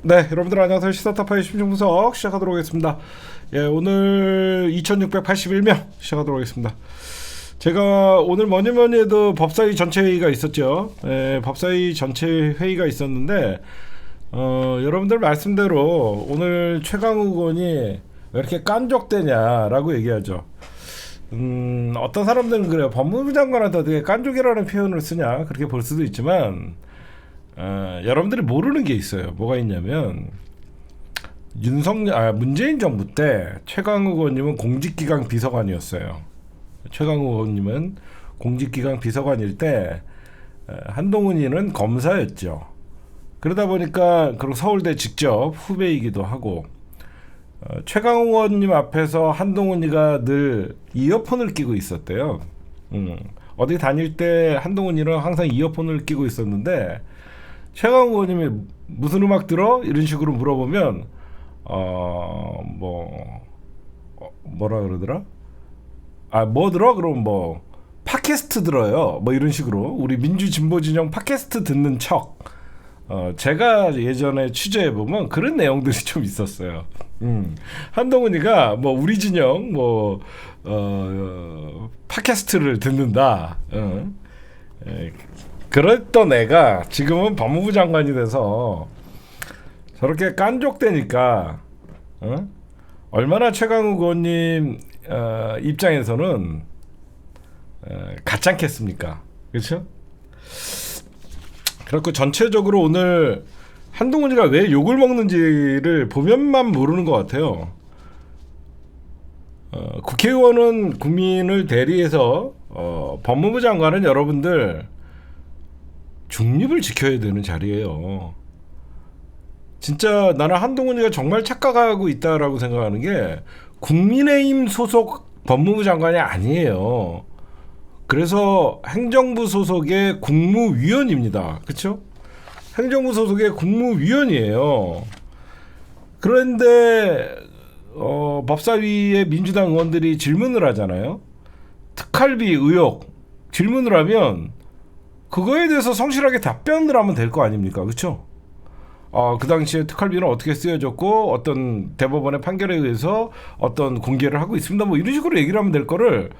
네, 여러분들 안녕하세요. 시사타파의 심층분석 시작하도록 하겠습니다. 예, 오늘 2681명 시작하도록 하겠습니다. 제가 오늘 뭐니 해도 법사위 전체 회의가 있었죠. 예, 법사위 전체 회의가 있었는데 여러분들 말씀대로 오늘 최강욱 의원이 왜 이렇게 깐족되냐라고 얘기하죠. 어떤 사람들은 그래요. 법무부 장관한테 어떻게 깐족이라는 표현을 쓰냐 그렇게 볼 수도 있지만 여러분들이 모르는 게 있어요. 뭐가 있냐면 문재인 정부 때 최강욱 의원님은 공직기강 비서관이었어요. 최강욱 의원님은 공직기강 비서관일 때 한동훈이는 검사였죠. 그러다 보니까 그리고 서울대 직접 후배이기도 하고 최강욱 의원님 앞에서 한동훈이가 늘 이어폰을 끼고 있었대요. 어디 다닐 때 한동훈이는 항상 이어폰을 끼고 있었는데 최강욱 의원님이 무슨 음악 들어? 이런 식으로 물어보면 뭐라 그러더라? 뭐 들어? 그럼 뭐 팟캐스트 들어요. 뭐 이런 식으로 우리 민주진보진영 팟캐스트 듣는 척. 제가 예전에 취재해 보면 그런 내용들이 좀 있었어요. 한동훈이가 뭐 우리 진영 팟캐스트를 듣는다. 그랬던 애가 지금은 법무부 장관이 돼서 저렇게 깐족되니까 얼마나 최강욱 의원님 입장에서는 가짜겠습니까? 그렇죠? 그렇고 전체적으로 오늘 한동훈이가 왜 욕을 먹는지를 보면만 모르는 것 같아요. 국회의원은 국민을 대리해서 법무부 장관은 여러분들 중립을 지켜야 되는 자리예요. 진짜 나는 한동훈이가 정말 착각하고 있다라고 생각하는 게 국민의힘 소속 법무부 장관이 아니에요. 그래서 행정부 소속의 국무위원입니다. 그렇죠? 행정부 소속의 국무위원이에요. 그런데 법사위의 민주당 의원들이 질문을 하잖아요. 특활비 의혹 질문을 하면 그거에 대해서 성실하게 답변을 하면 될 거 아닙니까? 그렇죠? 그 당시에 특활비는 어떻게 쓰여졌고 어떤 대법원의 판결에 의해서 어떤 공개를 하고 있습니다. 뭐 이런 식으로 얘기를 하면 될 거를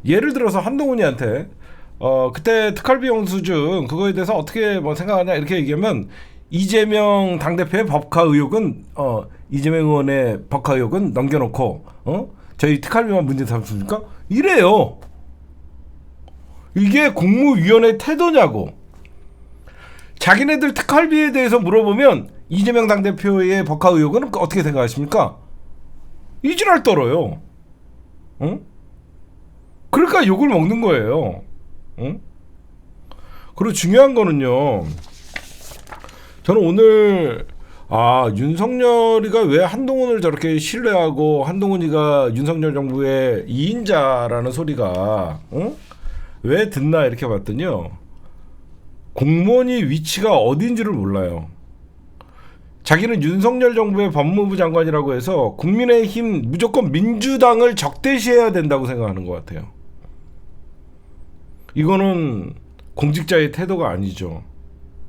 예를 들어서 한동훈이한테 그때 특활비 영수증 그거에 대해서 어떻게 뭐 생각하냐 이렇게 얘기하면 이재명 당대표의 법카 의혹은 이재명 의원의 법카 의혹은 넘겨놓고 저희 특활비만 문제 삼습니까? 이래요. 이게 국무위원회 태도냐고. 자기네들 특활비에 대해서 물어보면 이재명 당대표의 법카 의혹은 어떻게 생각하십니까? 이지랄 떨어요. 응? 그러니까 욕을 먹는 거예요. 응? 그리고 중요한 거는요. 저는 오늘 윤석열이가 왜 한동훈을 저렇게 신뢰하고 한동훈이가 윤석열 정부의 2인자라는 소리가 왜 듣나 이렇게 봤더니요. 공무원이 위치가 어딘지를 몰라요. 자기는 윤석열 정부의 법무부 장관이라고 해서 국민의힘 무조건 민주당을 적대시해야 된다고 생각하는 것 같아요. 이거는 공직자의 태도가 아니죠.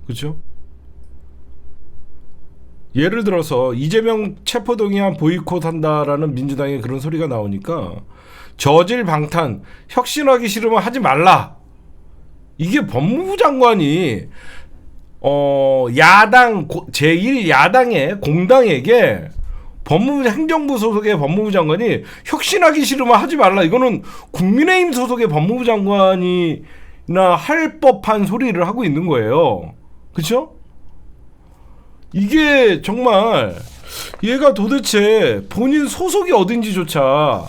그렇죠? 예를 들어서 이재명 체포동의안 보이콧한다라는 민주당의 그런 소리가 나오니까 저질 방탄 혁신하기 싫으면 하지 말라. 이게 법무부 장관이 야당 제1야당의 공당에게 법무부 행정부 소속의 법무부 장관이 혁신하기 싫으면 하지 말라. 이거는 국민의힘 소속의 법무부 장관이나 할 법한 소리를 하고 있는 거예요. 그렇죠? 이게 정말 얘가 도대체 본인 소속이 어딘지조차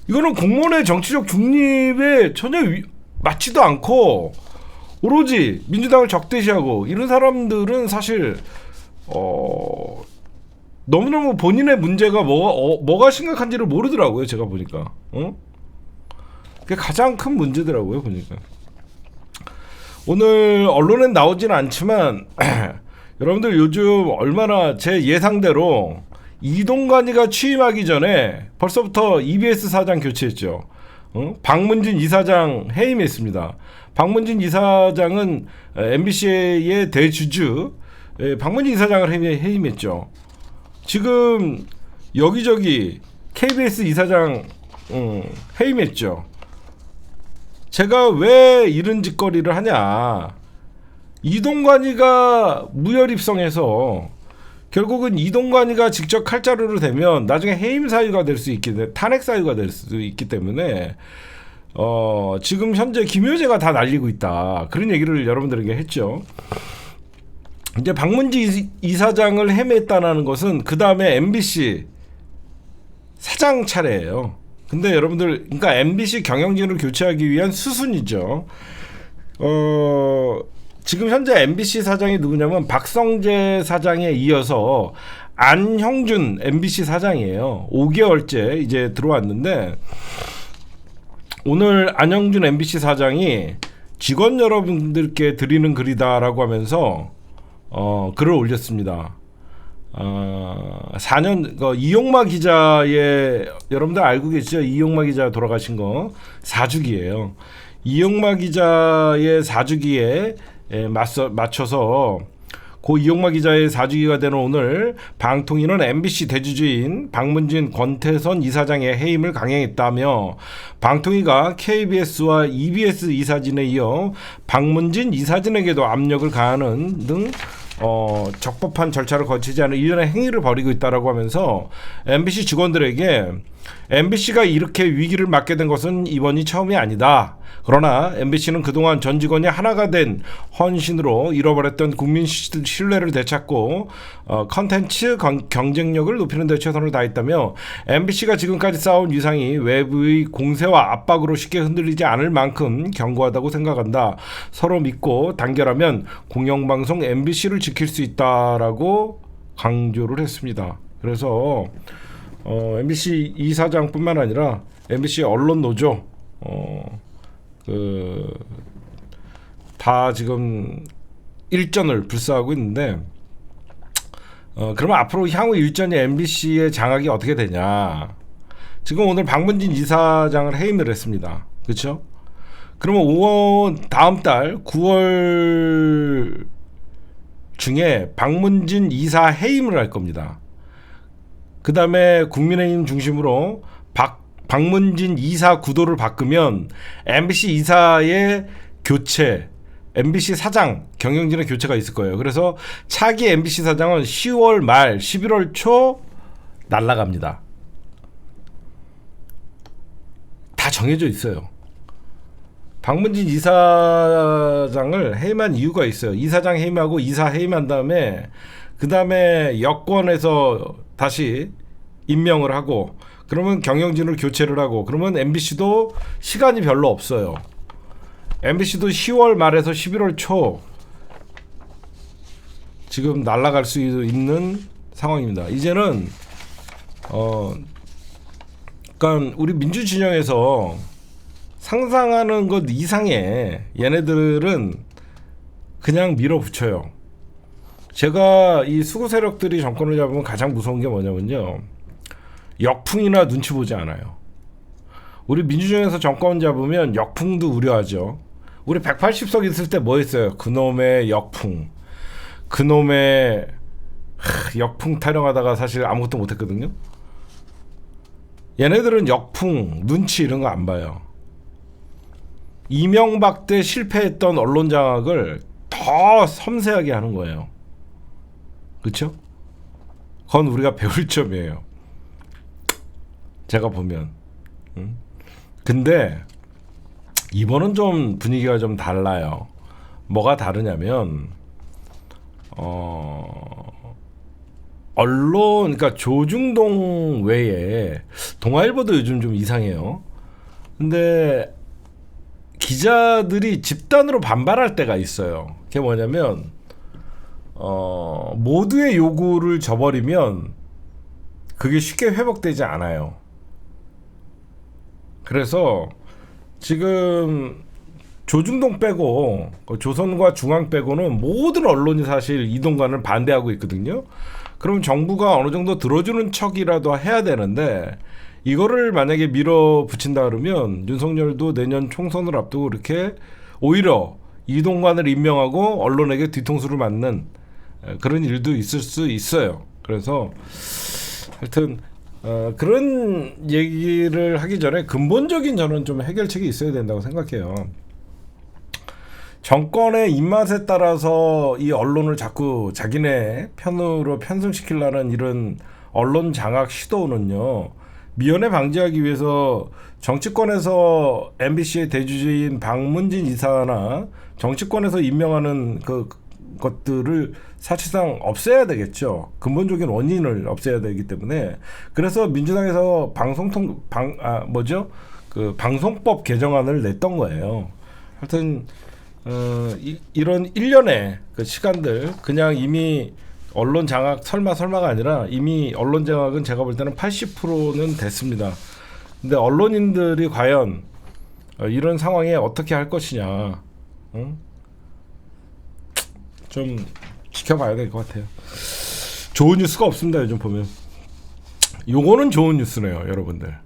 이거는 공무원의 정치적 중립에 전혀 맞지도 않고 오로지 민주당을 적대시하고 이런 사람들은 사실 너무너무 본인의 문제가 뭐가 심각한지를 모르더라고요. 제가 보니까 그게 가장 큰 문제더라고요. 보니까 오늘 언론엔 나오지는 않지만 여러분들 요즘 얼마나 제 예상대로 이동관이가 취임하기 전에 벌써부터 EBS 사장 교체했죠. 박문진 이사장 해임했습니다. 박문진 이사장은 MBC의 대주주 박문진 이사장을 해임했죠. 지금 여기저기 KBS 이사장 해임했죠. 제가 왜 이런 짓거리를 하냐. 이동관이가 무혈입성해서 결국은 이동관이가 직접 칼자루로 되면 나중에 해임 사유가 될 수 있기, 탄핵 사유가 될 수 있기 때문에 지금 현재 김효재가 다 날리고 있다. 그런 얘기를 여러분들에게 했죠. 이제 박문진 이사장을 해임했다는 것은 그 다음에 MBC 사장 차례예요. 근데 여러분들, 그러니까 MBC 경영진을 교체하기 위한 수순이죠. 지금 현재 MBC 사장이 누구냐면 박성재 사장에 이어서 안형준 MBC 사장이에요. 5개월째 이제 들어왔는데, 오늘 안형준 MBC 사장이 직원 여러분들께 드리는 글이다라고 하면서 글을 올렸습니다. 4년 이용마 기자의, 여러분들 알고 계시죠? 이용마 기자 돌아가신 거 4주기예요. 이용마 기자의 4주기에 맞춰서 고 이용마 기자의 4주기가 되는 오늘 방통위는 MBC 대주주인 박문진, 권태선 이사장의 해임을 강행했다며 방통위가 KBS와 EBS 이사진에 이어 박문진 이사진에게도 압력을 가하는 등 적법한 절차를 거치지 않은 일련의 행위를 벌이고 있다라고 하면서 MBC 직원들에게 MBC가 이렇게 위기를 맞게 된 것은 이번이 처음이 아니다. 그러나 MBC는 그동안 전 직원이 하나가 된 헌신으로 잃어버렸던 국민 신뢰를 되찾고 컨텐츠 경쟁력을 높이는 데 최선을 다했다며 MBC가 지금까지 쌓아온 위상이 외부의 공세와 압박으로 쉽게 흔들리지 않을 만큼 견고하다고 생각한다. 서로 믿고 단결하면 공영방송 MBC를 지킬 수 있다라고 강조를 했습니다. 그래서 MBC 이사장뿐만 아니라 MBC 언론 노조 다 지금 일전을 불사하고 있는데, 그러면 앞으로 향후 일전이 MBC의 장악이 어떻게 되냐. 지금 오늘 박문진 이사장을 해임을 했습니다. 그렇죠? 그러면 다음 달 9월 중에 박문진 이사 해임을 할 겁니다. 그 다음에 국민의힘 중심으로 박문진 이사 구도를 바꾸면 MBC 이사의 교체, MBC 사장, 경영진의 교체가 있을 거예요. 그래서 차기 MBC 사장은 10월 말, 11월 초 날아갑니다. 다 정해져 있어요. 박문진 이사장을 해임한 이유가 있어요. 이사장 해임하고 이사 해임한 다음에 그 다음에 여권에서 다시 임명을 하고, 그러면 경영진을 교체를 하고, 그러면 MBC도 시간이 별로 없어요. MBC도 10월 말에서 11월 초 지금 날아갈 수 있는 상황입니다. 이제는 그러니까 우리 민주 진영에서 상상하는 것 이상의 얘네들은 그냥 밀어붙여요. 제가 이 수구 세력들이 정권을 잡으면 가장 무서운 게 뭐냐면요, 역풍이나 눈치 보지 않아요. 우리 민주정에서 정권 잡으면 역풍도 우려하죠. 우리 180석 있을 때 뭐 했어요? 그놈의 역풍, 그놈의 역풍 타령하다가 사실 아무것도 못했거든요. 얘네들은 역풍, 눈치 이런 거 안 봐요. 이명박 때 실패했던 언론 장악을 더 섬세하게 하는 거예요. 그렇죠? 그건 우리가 배울 점이에요. 제가 보면. 근데 이번은 좀 분위기가 좀 달라요. 뭐가 다르냐면 언론, 그러니까 조중동 외에 동아일보도 요즘 좀 이상해요. 근데 기자들이 집단으로 반발할 때가 있어요. 그게 뭐냐면 모두의 요구를 저버리면 그게 쉽게 회복되지 않아요. 그래서 지금 조중동 빼고 조선과 중앙 빼고는 모든 언론이 사실 이동관을 반대하고 있거든요. 그럼 정부가 어느 정도 들어주는 척이라도 해야 되는데, 이거를 만약에 밀어붙인다 그러면 윤석열도 내년 총선을 앞두고 이렇게 오히려 이동관을 임명하고 언론에게 뒤통수를 맞는 그런 일도 있을 수 있어요. 그래서 하여튼 그런 얘기를 하기 전에 근본적인 저는 좀 해결책이 있어야 된다고 생각해요. 정권의 입맛에 따라서 이 언론을 자꾸 자기네 편으로 편승시키려는 이런 언론 장악 시도는요, 미연에 방지하기 위해서 정치권에서 MBC의 대주주인 박문진 이사나 정치권에서 임명하는 그 것들을 사실상 없애야 되겠죠. 근본적인 원인을 없애야 되기 때문에. 그래서 민주당에서 방송법 개정안을 냈던 거예요. 하여튼 이런 일련의 그 시간들, 그냥 이미 언론 장악 설마가 아니라 이미 언론 장악은 제가 볼 때는 80%는 됐습니다. 근데 언론인들이 과연 이런 상황에 어떻게 할 것이냐, 좀 지켜봐야 될 것 같아요. 좋은 뉴스가 없습니다. 요즘 보면. 요거는 좋은 뉴스네요, 여러분들.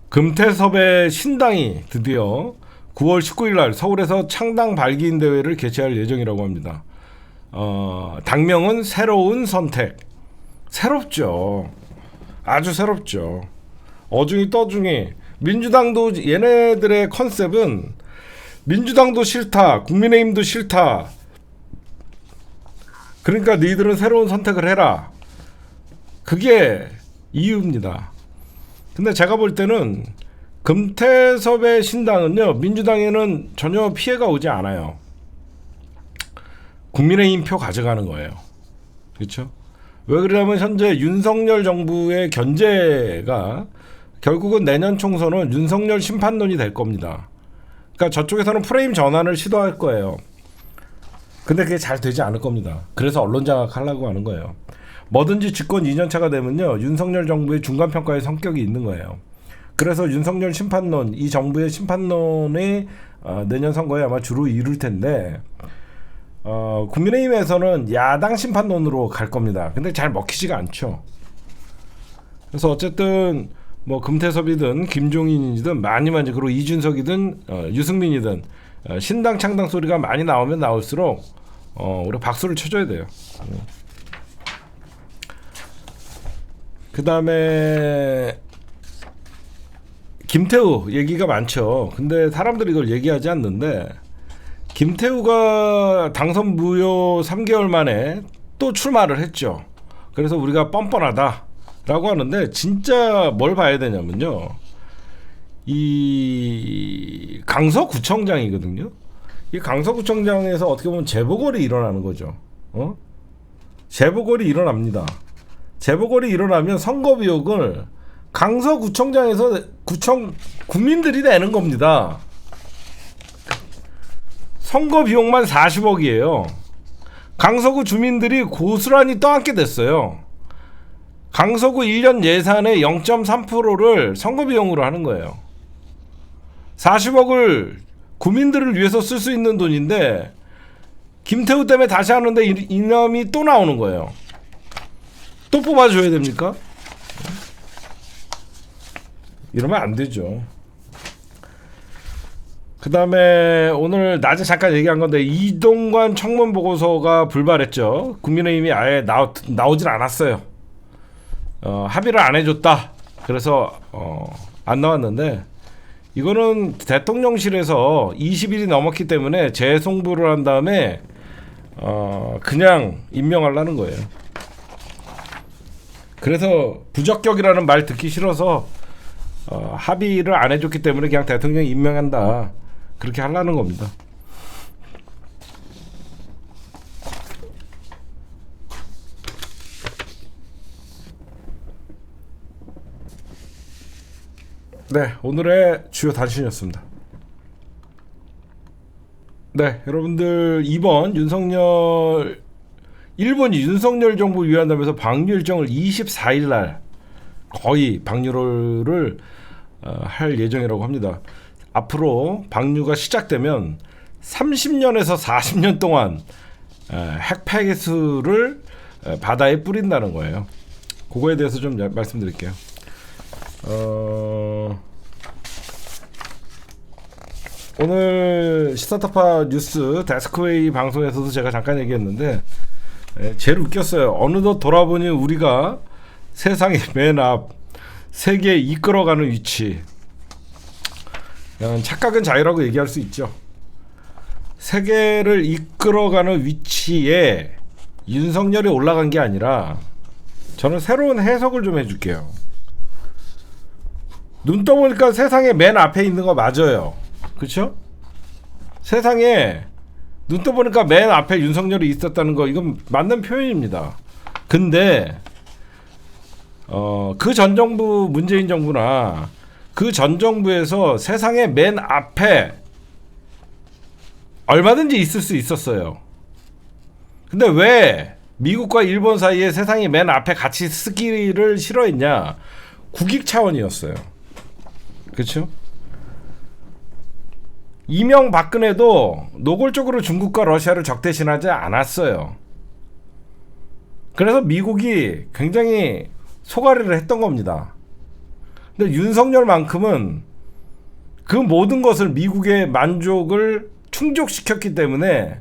금태섭의 신당이 드디어 9월 19일 날 서울에서 창당 발기인 대회를 개최할 예정이라고 합니다. 당명은 새로운 선택. 새롭죠. 아주 새롭죠. 어중이 떠중이. 민주당도, 얘네들의 컨셉은 민주당도 싫다, 국민의힘도 싫다, 그러니까 너희들은 새로운 선택을 해라. 그게 이유입니다. 근데 제가 볼 때는 금태섭의 신당은요, 민주당에는 전혀 피해가 오지 않아요. 국민의힘 표 가져가는 거예요. 그렇죠? 왜 그러냐면 현재 윤석열 정부의 견제가 결국은 내년 총선은 윤석열 심판론이 될 겁니다. 그러니까 저쪽에서는 프레임 전환을 시도할 거예요. 근데 그게 잘 되지 않을 겁니다. 그래서 언론 장악하려고 하는 거예요. 뭐든지 집권 2년차가 되면요, 윤석열 정부의 중간평가의 성격이 있는 거예요. 그래서 윤석열 심판론, 이 정부의 심판론이 내년 선거에 아마 주로 이룰 텐데, 국민의힘에서는 야당 심판론으로 갈 겁니다. 근데 잘 먹히지가 않죠. 그래서 어쨌든 뭐 금태섭이든 김종인이든 그리고 이준석이든 유승민이든 신당 창당 소리가 많이 나오면 나올수록 우리 박수를 쳐줘야 돼요. 그 다음에 김태우 얘기가 많죠. 근데 사람들이 이걸 얘기하지 않는데, 김태우가 당선 무효 3개월 만에 또 출마를 했죠. 그래서 우리가 뻔뻔하다라고 하는데, 진짜 뭘 봐야 되냐면요, 이 강서구청장이거든요. 이 강서구청장에서 어떻게 보면 재보궐이 일어나는 거죠. 재보궐이 일어납니다. 재보궐이 일어나면 선거 비용을 강서구청장에서 국민들이 내는 겁니다. 선거 비용만 40억이에요. 강서구 주민들이 고스란히 떠안게 됐어요. 강서구 1년 예산의 0.3%를 선거 비용으로 하는 거예요. 40억을 국민들을 위해서 쓸 수 있는 돈인데, 김태우 때문에 다시 하는데 이놈이 또 나오는 거예요. 또 뽑아줘야 됩니까? 이러면 안 되죠. 그 다음에 오늘 낮에 잠깐 얘기한 건데, 이동관 청문 보고서가 불발했죠. 국민의힘이 아예 나오질 않았어요. 합의를 안 해줬다. 그래서 안 나왔는데, 이거는 대통령실에서 20일이 넘었기 때문에 재송부를 한 다음에 그냥 임명하려는 거예요. 그래서 부적격이라는 말 듣기 싫어서 합의를 안 해줬기 때문에 그냥 대통령이 임명한다, 그렇게 하려는 겁니다. 네, 오늘의 주요 단신이었습니다. 네, 여러분들, 일본이 윤석열 정부 위한다면서 방류 일정을 24일 날 거의 방류를 할 예정이라고 합니다. 앞으로 방류가 시작되면 30년에서 40년 동안 핵폐기수를 바다에 뿌린다는 거예요. 그거에 대해서 좀 말씀드릴게요. 오늘 시사타파 뉴스 데스크웨이 방송에서도 제가 잠깐 얘기했는데, 제일 웃겼어요. 어느덧 돌아보니 우리가 세상의 맨 앞, 세계 이끌어가는 위치. 착각은 자유라고 얘기할 수 있죠. 세계를 이끌어가는 위치에 윤석열이 올라간 게 아니라, 저는 새로운 해석을 좀 해줄게요. 눈 떠보니까 세상에 맨 앞에 있는 거 맞아요. 그쵸? 세상에 눈 떠보니까 맨 앞에 윤석열이 있었다는 거, 이건 맞는 표현입니다. 근데 그 전 정부, 문재인 정부나 그 전 정부에서 세상에 맨 앞에 얼마든지 있을 수 있었어요. 근데 왜 미국과 일본 사이에 세상이 맨 앞에 같이 쓰기를 싫어했냐? 국익 차원이었어요. 그렇죠? 이명박근혜도 노골적으로 중국과 러시아를 적대시하지 않았어요. 그래서 미국이 굉장히 소가리를 했던 겁니다. 근데 윤석열만큼은 그 모든 것을 미국의 만족을 충족시켰기 때문에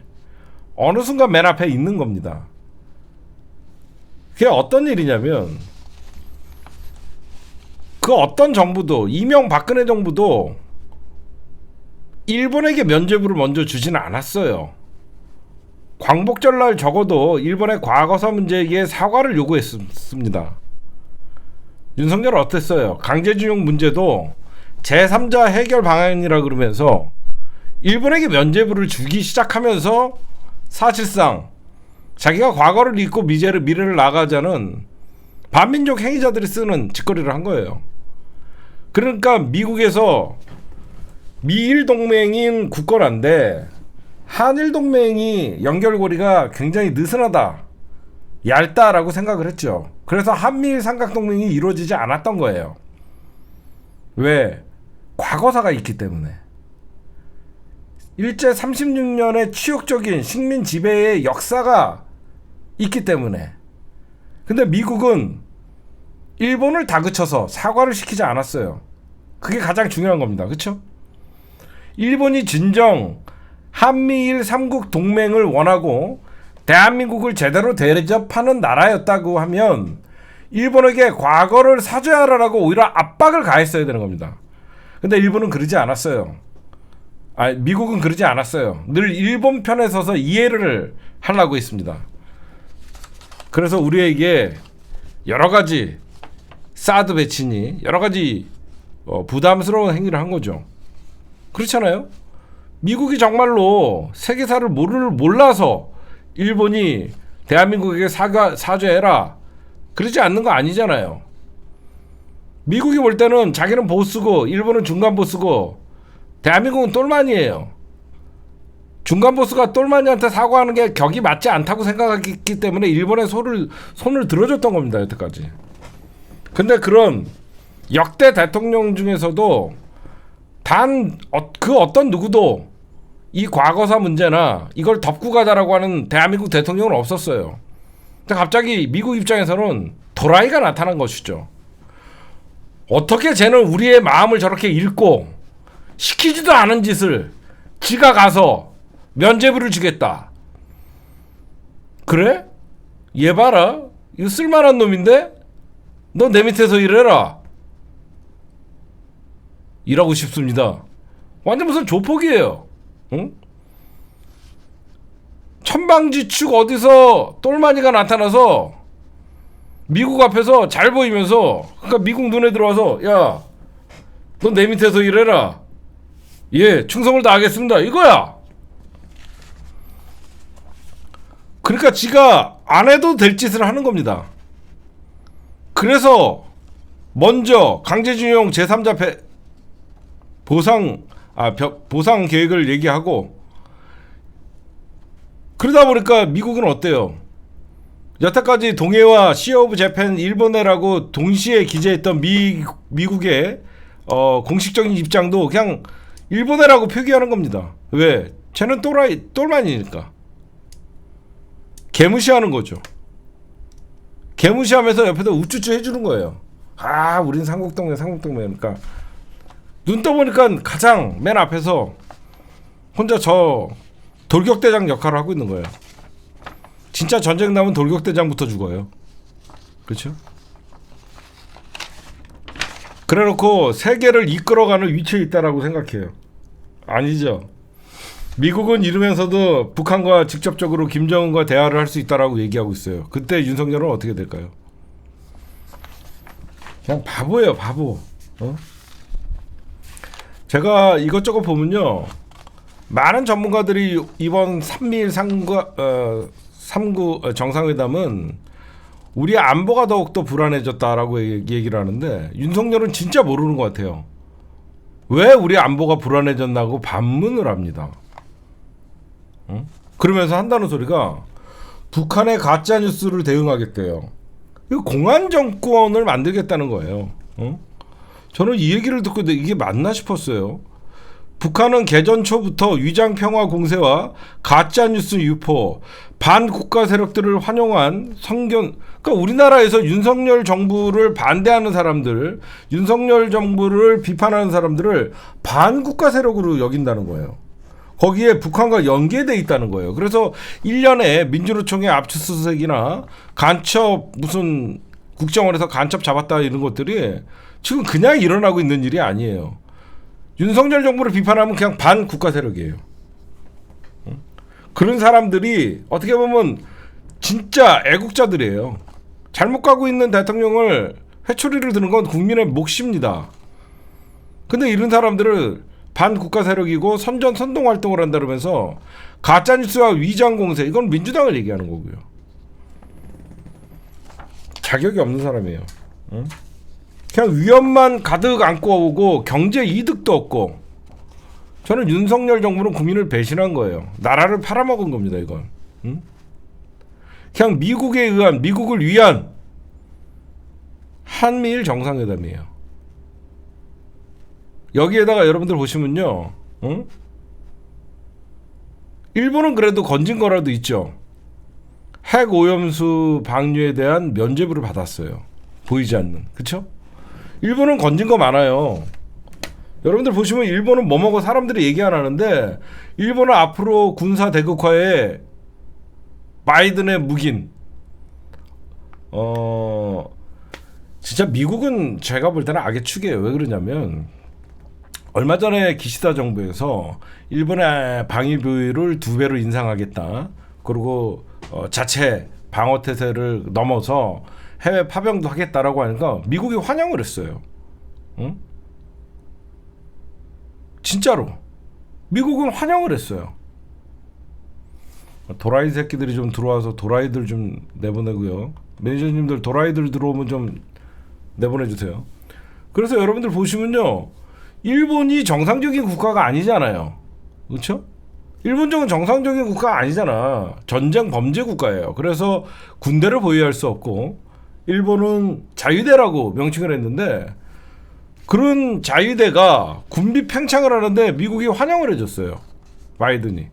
어느 순간 맨 앞에 있는 겁니다. 그게 어떤 일이냐면, 그 어떤 정부도, 이명박근혜 정부도 일본에게 면죄부를 먼저 주지는 않았어요. 광복절날 적어도 일본의 과거사 문제에 사과를 요구했습니다. 윤석열 어땠어요? 강제징용 문제도 제3자 해결 방안이라 그러면서 일본에게 면죄부를 주기 시작하면서 사실상 자기가 과거를 잊고 미래를 나가자는 반민족 행위자들이 쓰는 짓거리를 한 거예요. 그러니까 미국에서 미일 동맹인 굳건한데 한일 동맹이 연결고리가 굉장히 느슨하다, 얇다라고 생각을 했죠. 그래서 한미일 삼각동맹이 이루어지지 않았던 거예요. 왜? 과거사가 있기 때문에. 일제 36년의 치욕적인 식민 지배의 역사가 있기 때문에. 근데 미국은 일본을 다그쳐서 사과를 시키지 않았어요. 그게 가장 중요한 겁니다. 그렇죠? 일본이 진정 한미일 삼국 동맹을 원하고 대한민국을 제대로 대접하는 나라였다고 하면 일본에게 과거를 사죄하라고 오히려 압박을 가했어야 되는 겁니다. 근데 일본은 그러지 않았어요. 미국은 그러지 않았어요. 늘 일본 편에 서서 이해를 하려고 했습니다. 그래서 우리에게 여러 가지 사드 배치니 여러 가지 부담스러운 행위를 한 거죠. 그렇잖아요. 미국이 정말로 세계사를 몰라서 일본이 대한민국에게 사죄해라 그러지 않는 거 아니잖아요. 미국이 볼 때는 자기는 보스고 일본은 중간 보스고 대한민국은 똘마니예요. 중간 보스가 똘마니한테 사과하는 게 격이 맞지 않다고 생각했기 때문에 일본에 손을 들어줬던 겁니다. 여태까지. 근데 그런 역대 대통령 중에서도 단 그 어떤 누구도 이 과거사 문제나 이걸 덮고 가자라고 하는 대한민국 대통령은 없었어요. 근데 갑자기 미국 입장에서는 도라이가 나타난 것이죠. 어떻게 쟤는 우리의 마음을 저렇게 읽고 시키지도 않은 짓을 지가 가서 면죄부를 주겠다. 그래? 얘 봐라. 이거 쓸만한 놈인데? 너 내 밑에서 일해라. 일하고 싶습니다. 완전 무슨 조폭이에요. 응? 천방지축 어디서 똘마니가 나타나서 미국 앞에서 잘 보이면서, 그러니까 미국 눈에 들어와서 야, 너 내 밑에서 일해라. 예, 충성을 다하겠습니다. 이거야. 그러니까 지가 안 해도 될 짓을 하는 겁니다. 그래서 먼저 강제징용 제3자 보상 계획을 얘기하고, 그러다 보니까 미국은 어때요? 여태까지 동해와 시 오브 재팬 일본해라고 동시에 기재했던 미국의 공식적인 입장도 그냥 일본해라고 표기하는 겁니다. 왜? 쟤는 똘마니니까. 개무시하는 거죠. 개무시하면서 옆에서 우쭈쭈 해주는 거예요. 아, 우린 삼국동맹. 그러니까 눈 떠보니까 가장 맨 앞에서 혼자 저 돌격대장 역할을 하고 있는 거예요. 진짜 전쟁 나면 돌격대장부터 죽어요. 그렇죠? 그래놓고 세계를 이끌어가는 위치에 있다라고 생각해요. 아니죠. 미국은 이러면서도 북한과 직접적으로 김정은과 대화를 할 수 있다라고 얘기하고 있어요. 그때 윤석열은 어떻게 될까요? 그냥 바보예요, 바보. 제가 이것저것 보면요, 많은 전문가들이 이번 3미 3구 정상회담은 우리 안보가 더욱더 불안해졌다라고 얘기를 하는데, 윤석열은 진짜 모르는 것 같아요. 왜 우리 안보가 불안해졌나고 반문을 합니다. 그러면서 한다는 소리가 북한의 가짜 뉴스를 대응하겠대요. 이거 공안 정권을 만들겠다는 거예요. 저는 이 얘기를 듣고 이게 맞나 싶었어요. 북한은 개전 초부터 위장 평화 공세와 가짜 뉴스 유포, 반국가 세력들을 환영한 성견, 그러니까 우리나라에서 윤석열 정부를 반대하는 사람들, 윤석열 정부를 비판하는 사람들을 반국가 세력으로 여긴다는 거예요. 거기에 북한과 연계돼 있다는 거예요. 그래서 1년에 민주노총의 압수수색이나 간첩 무슨 국정원에서 간첩 잡았다 이런 것들이 지금 그냥 일어나고 있는 일이 아니에요. 윤석열 정부를 비판하면 그냥 반국가 세력이에요. 그런 사람들이 어떻게 보면 진짜 애국자들이에요. 잘못 가고 있는 대통령을 회초리를 드는 건 국민의 몫입니다. 근데 이런 사람들을 반국가 세력이고 선동 활동을 한다 그러면서 가짜뉴스와 위장 공세, 이건 민주당을 얘기하는 거고요. 자격이 없는 사람이에요. 그냥 위험만 가득 안고 오고 경제 이득도 없고. 저는 윤석열 정부는 국민을 배신한 거예요. 나라를 팔아먹은 겁니다, 이건. 그냥 미국을 위한 한미일 정상회담이에요. 여기에다가 여러분들 보시면요, 일본은 그래도 건진 거라도 있죠. 핵 오염수 방류에 대한 면죄부를 받았어요. 보이지 않는, 그쵸? 일본은 건진 거 많아요. 여러분들 보시면 일본은 뭐 먹어 사람들이 얘기 안 하는데, 일본은 앞으로 군사 대극화에 바이든의 묵인, 진짜 미국은 제가 볼 때는 악의 축이에요. 왜 그러냐면 얼마 전에 기시다 정부에서 일본의 방위비를 2배로 인상하겠다. 그리고 자체 방어 태세를 넘어서 해외 파병도 하겠다라고 하니까 미국이 환영을 했어요. 응? 진짜로 미국은 환영을 했어요. 도라이 새끼들이 좀 들어와서 도라이들 좀 내보내고요. 매니저님들 도라이들 들어오면 좀 내보내주세요. 그래서 여러분들 보시면요, 일본이 정상적인 국가가 아니잖아요. 그렇죠? 일본정은 정상적인 국가가 아니잖아. 전쟁 범죄 국가예요. 그래서 군대를 보유할 수 없고, 일본은 자유대라고 명칭을 했는데, 그런 자유대가 군비 팽창을 하는데 미국이 환영을 해줬어요. 바이든이.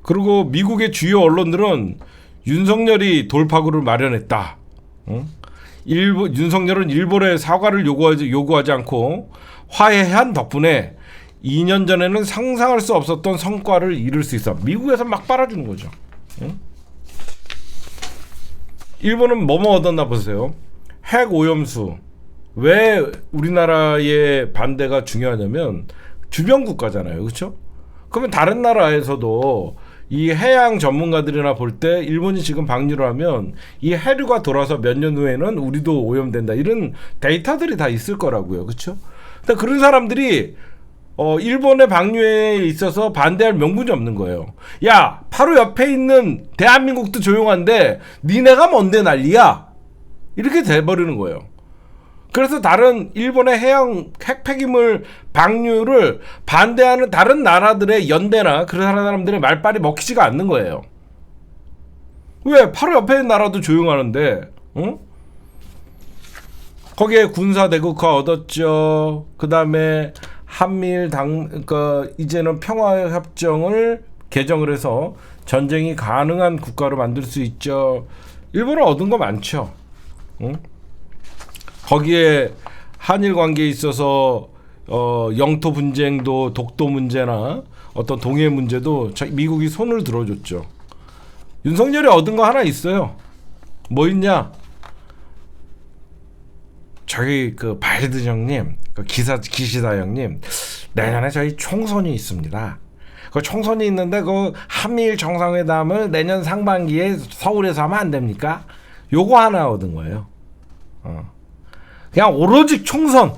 그리고 미국의 주요 언론들은 윤석열이 돌파구를 마련했다. 윤석열은 일본의 사과를 요구하지 않고 화해한 덕분에 2년 전에는 상상할 수 없었던 성과를 이룰 수 있어. 미국에서 막 빨아주는 거죠. 일본은 뭐뭐 얻었나 보세요. 핵 오염수. 왜 우리나라의 반대가 중요하냐면 주변 국가잖아요. 그렇죠? 그러면 다른 나라에서도 이 해양 전문가들이나 볼 때 일본이 지금 방류를 하면 이 해류가 돌아서 몇 년 후에는 우리도 오염된다. 이런 데이터들이 다 있을 거라고요. 그렇죠? 근데 그런 사람들이 일본의 방류에 있어서 반대할 명분이 없는 거예요. 야, 바로 옆에 있는 대한민국도 조용한데 니네가 뭔데 난리야? 이렇게 돼버리는 거예요. 그래서 다른 일본의 해양 핵폐기물 방류를 반대하는 다른 나라들의 연대나 그런 사람들의 말빨이 먹히지가 않는 거예요. 왜? 바로 옆에 있는 나라도 조용하는데, 응? 거기에 군사 대국화 얻었죠. 그 다음에 한미일 이제는 평화협정을 개정을 해서 전쟁이 가능한 국가로 만들 수 있죠. 일본은 얻은 거 많죠. 응? 거기에 한일 관계에 있어서 영토 분쟁도 독도 문제나 어떤 동해 문제도 미국이 손을 들어줬죠. 윤석열이 얻은 거 하나 있어요. 뭐 있냐? 저희 그 바이든 형님, 그 기시다 형님, 내년에 저희 총선이 있습니다. 그 총선이 있는데 그 한미일 정상회담을 내년 상반기에 서울에서 하면 안 됩니까? 요거 하나 얻은 거예요. 그냥 오로지 총선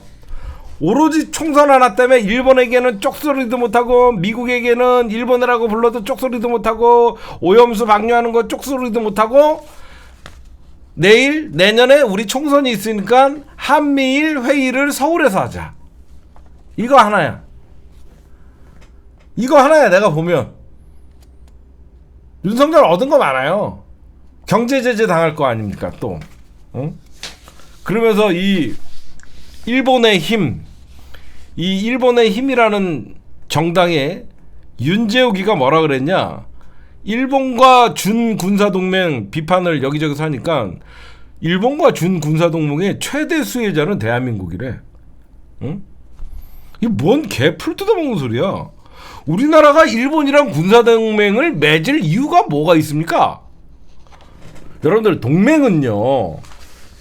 하나 때문에 일본에게는 쪽소리도 못하고 미국에게는 일본이라고 불러도 쪽소리도 못하고 오염수 방류하는 거 쪽소리도 못하고 내년에 우리 총선이 있으니까 한미일 회의를 서울에서 하자. 이거 하나야. 내가 보면 윤석열 얻은 거 많아요. 경제 제재 당할 거 아닙니까 또. 응? 그러면서 이 일본의 힘이라는 정당의 윤재욱이가 뭐라 그랬냐? 일본과 준 군사동맹 비판을 여기저기서 하니까 일본과 준 군사동맹의 최대 수혜자는 대한민국이래. 응? 이게 뭔 개 풀 뜯어먹는 소리야? 우리나라가 일본이랑 군사동맹을 맺을 이유가 뭐가 있습니까? 여러분들, 동맹은요,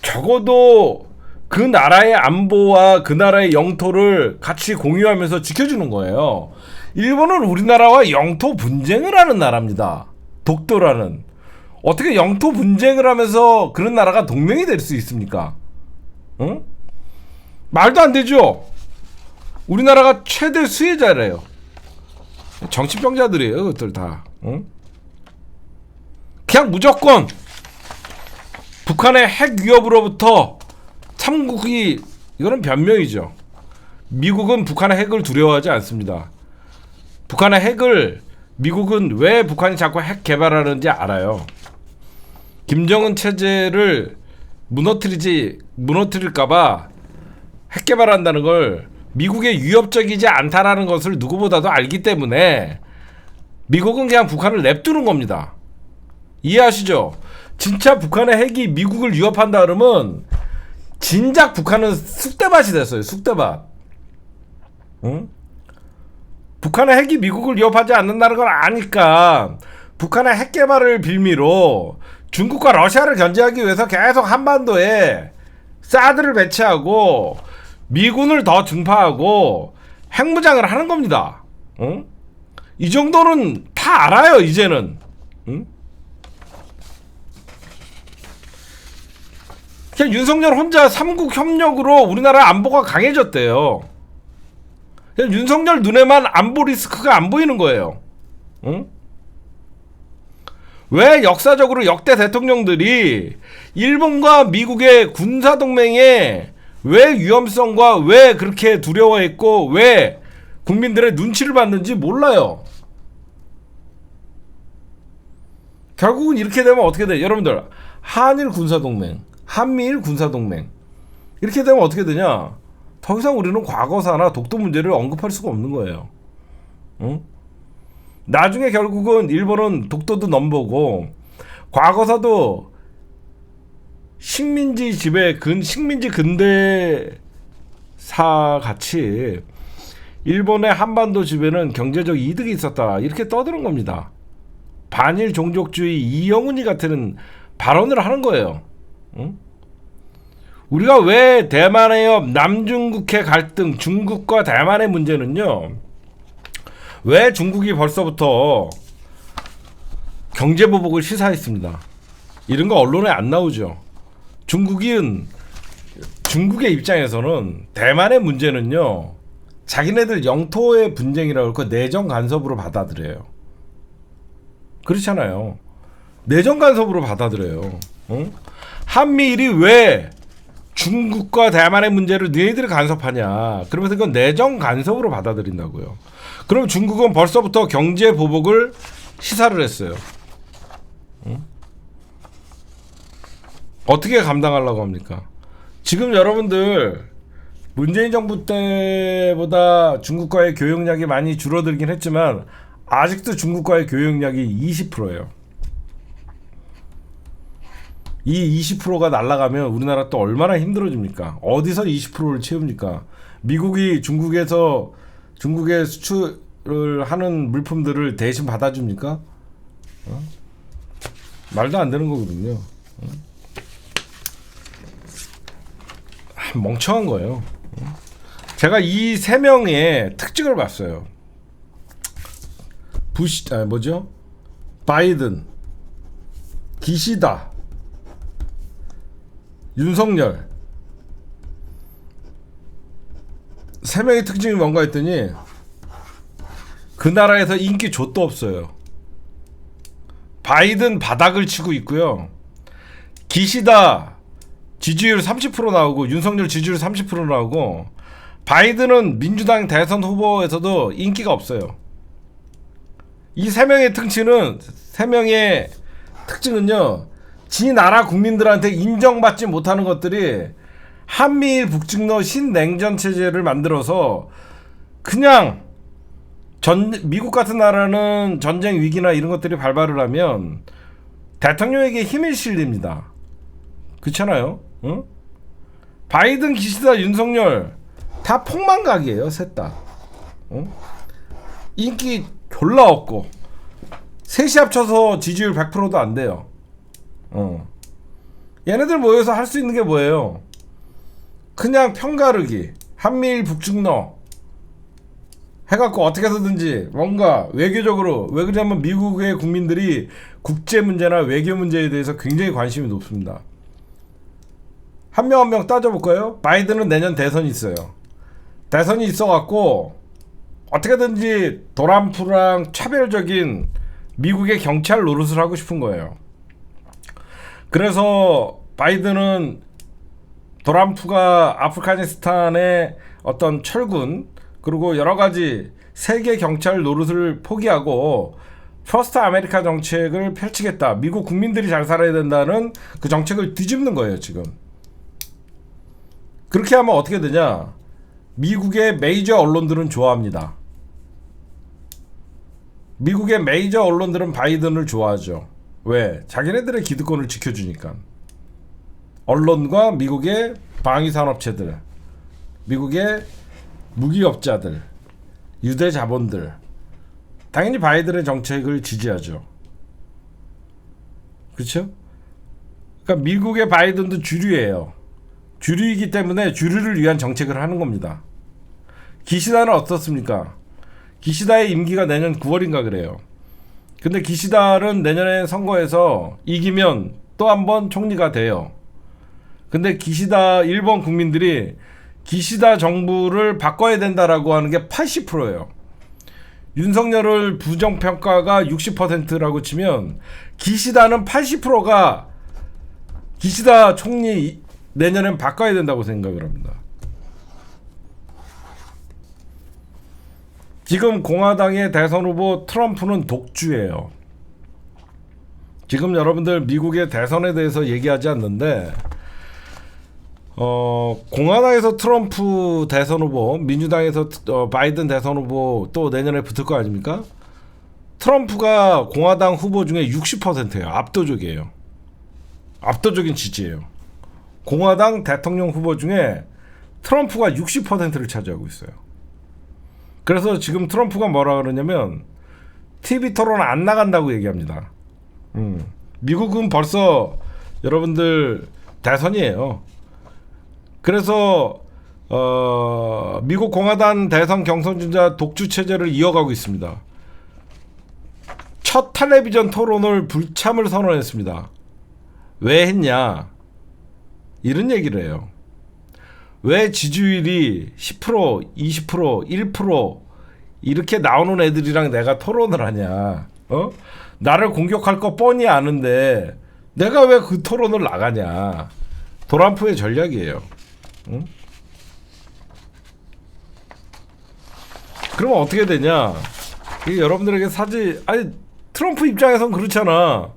적어도 그 나라의 안보와 그 나라의 영토를 같이 공유하면서 지켜주는 거예요. 일본은 우리나라와 영토 분쟁을 하는 나라입니다. 독도라는. 어떻게 영토 분쟁을 하면서 그런 나라가 동맹이 될 수 있습니까? 응? 말도 안 되죠. 우리나라가 최대 수혜자래요. 정치병자들이에요, 그것들 다. 응? 그냥 무조건 북한의 핵 위협으로부터 참국이, 이거는 변명이죠. 미국은 북한의 핵을 두려워하지 않습니다. 북한의 핵을, 미국은 왜 북한이 자꾸 핵 개발하는지 알아요. 김정은 체제를 무너뜨릴까봐 핵 개발한다는 걸 미국에 위협적이지 않다라는 것을 누구보다도 알기 때문에 미국은 그냥 북한을 냅두는 겁니다. 이해하시죠? 진짜 북한의 핵이 미국을 위협한다 그러면 진작 북한은 쑥대밭이 됐어요. 쑥대밭. 응? 북한의 핵이 미국을 위협하지 않는다는 걸 아니까 북한의 핵 개발을 빌미로 중국과 러시아를 견제하기 위해서 계속 한반도에 사드를 배치하고 미군을 더 증파하고 핵무장을 하는 겁니다. 응? 이 정도는 다 알아요, 이제는. 응? 그냥 윤석열 혼자 삼국 협력으로 우리나라 안보가 강해졌대요. 그냥 윤석열 눈에만 안보 리스크가 안 보이는 거예요. 응? 왜 역사적으로 역대 대통령들이 일본과 미국의 군사동맹에 왜 위험성과 왜 그렇게 두려워했고 왜 국민들의 눈치를 봤는지 몰라요. 결국은 이렇게 되면 어떻게 돼요? 여러분들, 한일 군사동맹, 한미일 군사동맹 이렇게 되면 어떻게 되냐? 더 이상 우리는 과거사나 독도 문제를 언급할 수가 없는 거예요. 응? 나중에 결국은 일본은 독도도 넘보고 과거사도 식민지 근대사 같이 일본의 한반도 지배는 경제적 이득이 있었다, 이렇게 떠드는 겁니다. 반일 종족주의 이영훈이 같은 발언을 하는 거예요. 응? 우리가 왜 대만 해협 남중국해 갈등, 중국과 대만의 문제는요, 왜 중국이 벌써부터 경제보복을 시사했습니다. 이런 거 언론에 안 나오죠. 중국의 입장에서는 대만의 문제는요, 자기네들 영토의 분쟁이라고 그러고 내정 간섭으로 받아들여요. 그렇잖아요. 내정 간섭으로 받아들여요. 응? 한미일이 왜 중국과 대만의 문제를 너희들이 간섭하냐, 그러면서 그건 내정 간섭으로 받아들인다고요. 그럼 중국은 벌써부터 경제 보복을 시사를 했어요. 응? 어떻게 감당하려고 합니까? 지금 여러분들 문재인 정부 때보다 중국과의 교역량이 많이 줄어들긴 했지만 아직도 중국과의 교역량이 20%예요. 이 20%가 날아가면 우리나라 또 얼마나 힘들어집니까? 어디서 20%를 채웁니까? 미국이 중국의 수출을 투표를 하는 물품들을 대신 받아줍니까? 말도 안 되는 거거든요. 멍청한 거예요. 제가 이 세 명의 특징을 봤어요. 바이든, 기시다, 윤석열. 세 명의 특징이 뭔가 했더니 그 나라에서 인기 좆도 없어요. 바이든 바닥을 치고 있고요. 기시다 지지율 30% 나오고 윤석열 지지율 30% 나오고 바이든은 민주당 대선 후보에서도 인기가 없어요. 이 세 명의 특징은요. 지 나라 국민들한테 인정받지 못하는 것들이 한미일 북중러 신냉전 체제를 만들어서 그냥 미국 같은 나라는 전쟁 위기나 이런 것들이 발발을 하면 대통령에게 힘이 실립니다. 그렇잖아요. 응? 바이든, 기시다, 윤석열 다 폭망각이에요. 셋 다. 응? 인기 졸라 없고 셋이 합쳐서 지지율 100%도 안 돼요. 얘네들 모여서 할 수 있는 게 뭐예요? 그냥 편가르기, 한미일 북중러 해갖고 어떻게 해서든지 뭔가 외교적으로, 왜 그러냐면 미국의 국민들이 국제 문제나 외교 문제에 대해서 굉장히 관심이 높습니다. 한 명 한 명 따져볼까요? 바이든은 내년 대선이 있어요. 대선이 있어갖고 어떻게든지 도람프랑 차별적인 미국의 경찰 노릇을 하고 싶은 거예요. 그래서 바이든은 도람프가 아프가니스탄의 어떤 철군 그리고 여러가지 세계 경찰 노릇을 포기하고 퍼스트 아메리카 정책을 펼치겠다. 미국 국민들이 잘 살아야 된다는 그 정책을 뒤집는 거예요 지금. 그렇게 하면 어떻게 되냐? 미국의 메이저 언론들은 좋아합니다. 미국의 메이저 언론들은 바이든을 좋아하죠. 왜? 자기네들의 기득권을 지켜주니까. 언론과 미국의 방위산업체들, 미국의 무기업자들, 유대 자본들 당연히 바이든의 정책을 지지하죠. 그렇죠? 그러니까 미국의 바이든도 주류예요. 주류이기 때문에 주류를 위한 정책을 하는 겁니다. 기시다는 어떻습니까? 기시다의 임기가 내년 9월인가 그래요. 근데 기시다는 내년에 선거에서 이기면 또 한 번 총리가 돼요. 근데 기시다 일본 국민들이 기시다 정부를 바꿔야 된다라고 하는 게 80%예요. 윤석열을 부정평가가 60%라고 치면 기시다는 80%가 기시다 총리 내년엔 바꿔야 된다고 생각을 합니다. 지금 공화당의 대선 후보 트럼프는 독주예요. 지금 여러분들 미국의 대선에 대해서 얘기하지 않는데 공화당에서 트럼프 대선 후보, 민주당에서 바이든 대선 후보 또 내년에 붙을 거 아닙니까? 트럼프가 공화당 후보 중에 60%예요. 압도적이에요. 압도적인 지지예요. 공화당 대통령 후보 중에 트럼프가 60%를 차지하고 있어요. 그래서 지금 트럼프가 뭐라 그러냐면 TV 토론 안 나간다고 얘기합니다. 미국은 벌써 여러분들 대선이에요. 그래서 미국 공화당 대선 경선주자 독주 체제를 이어가고 있습니다. 첫 텔레비전 토론을 불참을 선언했습니다. 왜 했냐? 이런 얘기를 해요. 왜 지지율이 10%, 20%, 1% 이렇게 나오는 애들이랑 내가 토론을 하냐? 나를 공격할 거 뻔히 아는데 내가 왜 그 토론을 나가냐? 도람프의 전략이에요. 응? 그러면 어떻게 되냐? 이게 여러분들에게 아니 트럼프 입장에선 그렇잖아.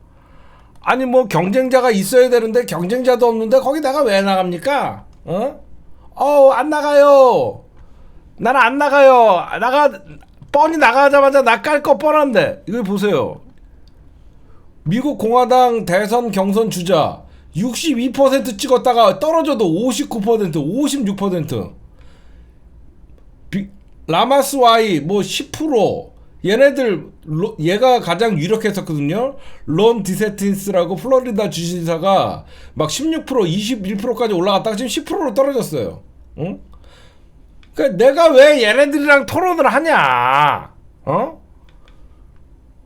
아니 뭐 경쟁자가 있어야 되는데 경쟁자도 없는데 거기 내가 왜 나갑니까? 안 나가요. 나는 안 나가요. 뻔히 나가자마자 나 깔 거 뻔한데. 이거 보세요. 미국 공화당 대선 경선 주자 62% 찍었다가 떨어져도 59%, 56%. 라마스와이 뭐 10%, 얘가 가장 유력했었거든요. 론 디세틴스라고 플로리다 주지사가 막 16%, 21%까지 올라갔다가 지금 10%로 떨어졌어요. 응? 그러니까 내가 왜 얘네들이랑 토론을 하냐?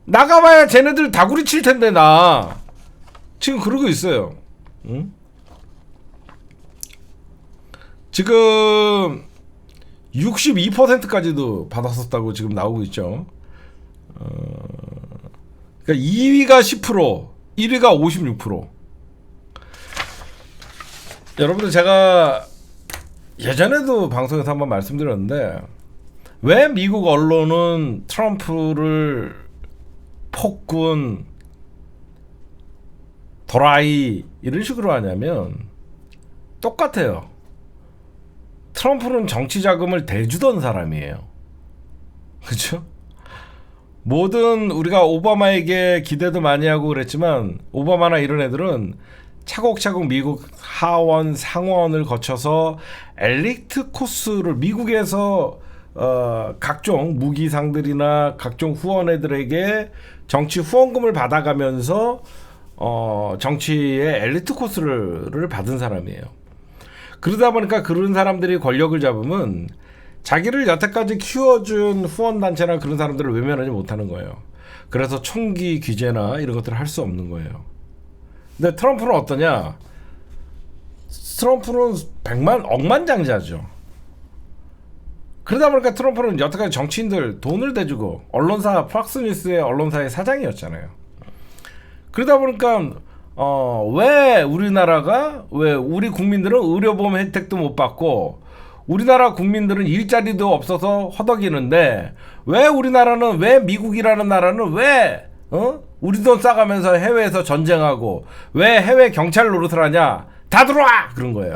나가봐야 쟤네들 다구리 칠 텐데 나 지금 그러고 있어요. 응? 지금 62%까지도 받았었다고 지금 나오고 있죠. 그러니까 2위가 10%, 1위가 56%. 여러분들 제가 예전에도 방송에서 한번 말씀드렸는데 왜 미국 언론은 트럼프를 폭군, 도라이 이런 식으로 하냐면 똑같아요. 트럼프는 정치 자금을 대주던 사람이에요. 그렇죠? 모든 우리가 오바마에게 기대도 많이 하고 그랬지만 오바마나 이런 애들은 차곡차곡 미국 하원, 상원을 거쳐서 엘리트 코스를 미국에서 각종 무기상들이나 각종 후원애들에게 정치 후원금을 받아가면서 정치의 엘리트 코스를 받은 사람이에요. 그러다 보니까 그런 사람들이 권력을 잡으면 자기를 여태까지 키워준 후원단체나 그런 사람들을 외면하지 못하는 거예요. 그래서 총기 규제나 이런 것들을 할 수 없는 거예요. 근데 트럼프는 어떠냐? 트럼프는 억만장자죠. 그러다 보니까 트럼프는 여태까지 정치인들 돈을 대주고 언론사 팍스뉴스의 언론사의 사장이었잖아요. 그러다 보니까 왜 우리 국민들은 의료보험 혜택도 못 받고 우리나라 국민들은 일자리도 없어서 허덕이는데 왜 미국이라는 나라는 우리 돈 싸가면서 해외에서 전쟁하고 왜 해외 경찰 노릇을 하냐? 다 들어와! 그런 거예요.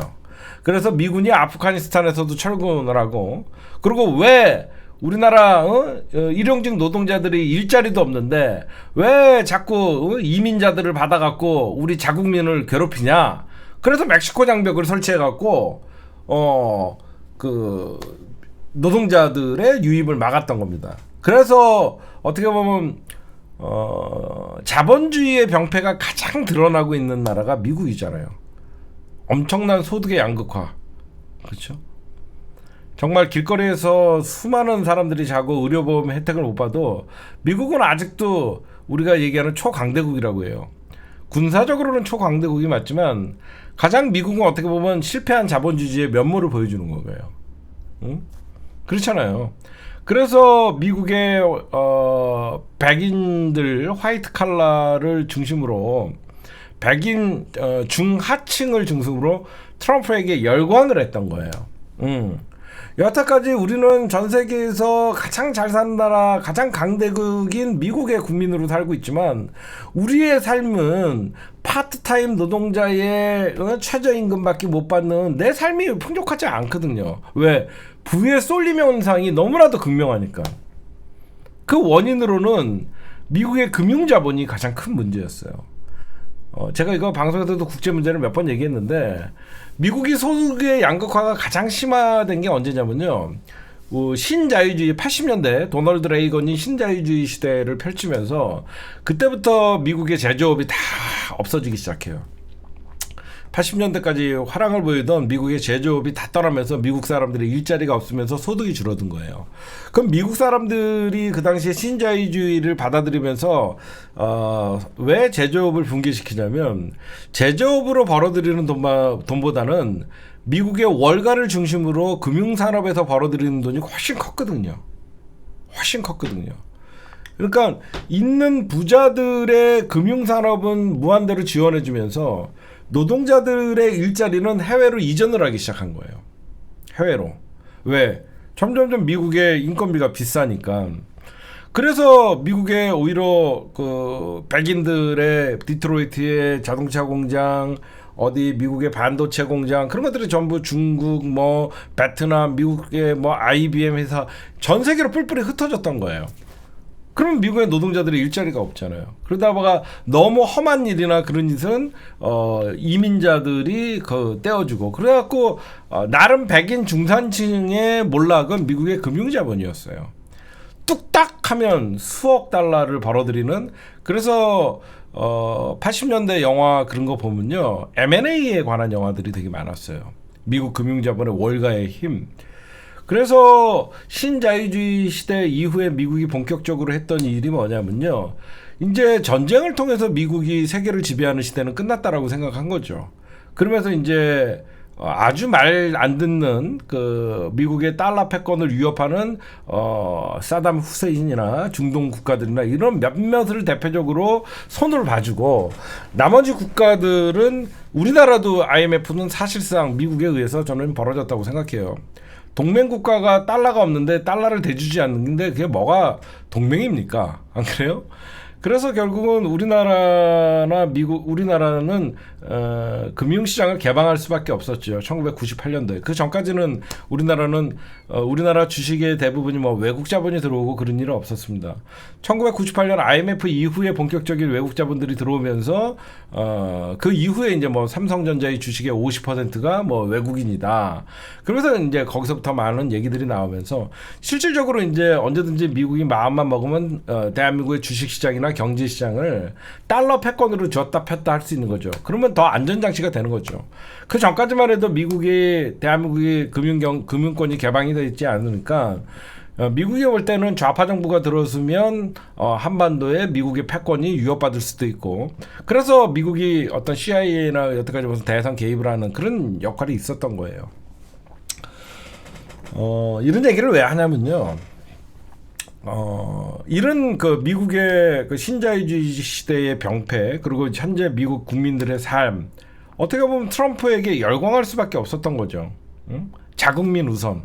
그래서 미군이 아프가니스탄에서도 철군을 하고 그리고 왜 우리나라 일용직 노동자들이 일자리도 없는데 왜 자꾸 이민자들을 받아갖고 우리 자국민을 괴롭히냐? 그래서 멕시코 장벽을 설치해갖고 그 노동자들의 유입을 막았던 겁니다. 그래서 어떻게 보면 자본주의의 병폐가 가장 드러나고 있는 나라가 미국이잖아요. 엄청난 소득의 양극화, 그렇죠? 정말 길거리에서 수많은 사람들이 자고 의료보험 혜택을 못 봐도 미국은 아직도 우리가 얘기하는 초강대국이라고 해요. 군사적으로는 초강대국이 맞지만 가장 미국은 어떻게 보면 실패한 자본주의의 면모를 보여주는 거예요. 응? 그렇잖아요. 그래서 미국의 백인들 화이트 칼라를 중심으로 백인 중하층을 중심으로 트럼프에게 열광을 했던 거예요. 여태까지 우리는 전 세계에서 가장 잘 사는 나라, 가장 강대국인 미국의 국민으로 살고 있지만 우리의 삶은 파트타임 노동자의 최저임금밖에 못 받는 내 삶이 풍족하지 않거든요. 왜? 부의 쏠림 현상이 너무나도 극명하니까. 그 원인으로는 미국의 금융자본이 가장 큰 문제였어요. 제가 이거 방송에서도 국제 문제를 몇 번 얘기했는데 미국이 소득의 양극화가 가장 심화된 게 언제냐면요. 신자유주의 80년대 도널드 레이건이 신자유주의 시대를 펼치면서 그때부터 미국의 제조업이 다 없어지기 시작해요. 80년대까지 화랑을 보이던 미국의 제조업이 다 떠나면서 미국 사람들이 일자리가 없으면서 소득이 줄어든 거예요. 그럼 미국 사람들이 그 당시에 신자유주의를 받아들이면서 왜 제조업을 붕괴시키냐면 제조업으로 벌어들이는 돈보다는 미국의 월가를 중심으로 금융산업에서 벌어들이는 돈이 훨씬 컸거든요. 그러니까 있는 부자들의 금융산업은 무한대로 지원해주면서 노동자들의 일자리는 해외로 이전을 하기 시작한 거예요. 해외로. 왜? 점점점 미국의 인건비가 비싸니까. 그래서 미국의 오히려 그 백인들의 디트로이트의 자동차 공장, 어디 미국의 반도체 공장 그런 것들이 전부 중국, 베트남, 미국의 IBM 회사 전 세계로 뿔뿔이 흩어졌던 거예요. 그럼 미국의 노동자들이 일자리가 없잖아요. 그러다가 너무 험한 일이나 그런 짓은 이민자들이 떼어주고 그래갖고 나름 백인 중산층의 몰락은 미국의 금융자본이었어요. 뚝딱 하면 수억 달러를 벌어들이는. 그래서 80년대 영화 그런 거 보면요, M&A에 관한 영화들이 되게 많았어요. 미국 금융자본의 월가의 힘. 그래서 신자유주의 시대 이후에 미국이 본격적으로 했던 일이 뭐냐면요, 이제 전쟁을 통해서 미국이 세계를 지배하는 시대는 끝났다라고 생각한 거죠. 그러면서 이제 아주 말 안 듣는 그 미국의 달러 패권을 위협하는 사담 후세인이나 중동 국가들이나 이런 몇몇을 대표적으로 손을 봐주고, 나머지 국가들은, 우리나라도 IMF는 사실상 미국에 의해서 저는 벌어졌다고 생각해요. 동맹 국가가 달러가 없는데 달러를 대주지 않는데 그게 뭐가 동맹입니까? 안 그래요? 그래서 결국은 우리나라나 우리나라는 금융시장을 개방할 수밖에 없었죠. 1998년도에. 그 전까지는 우리나라 주식의 대부분이 뭐 외국 자본이 들어오고 그런 일은 없었습니다. 1998년 IMF 이후에 본격적인 외국 자본들이 들어오면서 그 이후에 이제 뭐 삼성전자의 주식의 50%가 뭐 외국인이다. 그러면서 이제 거기서부터 많은 얘기들이 나오면서, 실질적으로 이제 언제든지 미국이 마음만 먹으면 대한민국의 주식시장이나 경제시장을 달러 패권으로 줬다 폈다 할 수 있는 거죠. 그러면 더 안전장치가 되는 거죠. 그 전까지만 해도 대한민국의 금융권이 개방이 되어 있지 않으니까, 미국이 볼 때는 좌파 정부가 들어서면 한반도에 미국의 패권이 위협받을 수도 있고, 그래서 미국이 어떤 CIA나 여태까지 무슨 대선 개입을 하는 그런 역할이 있었던 거예요. 이런 얘기를 왜 하냐면요, 이런 그 미국의 그 신자유주의 시대의 병폐, 그리고 현재 미국 국민들의 삶, 어떻게 보면 트럼프에게 열광할 수밖에 없었던 거죠. 응? 자국민 우선.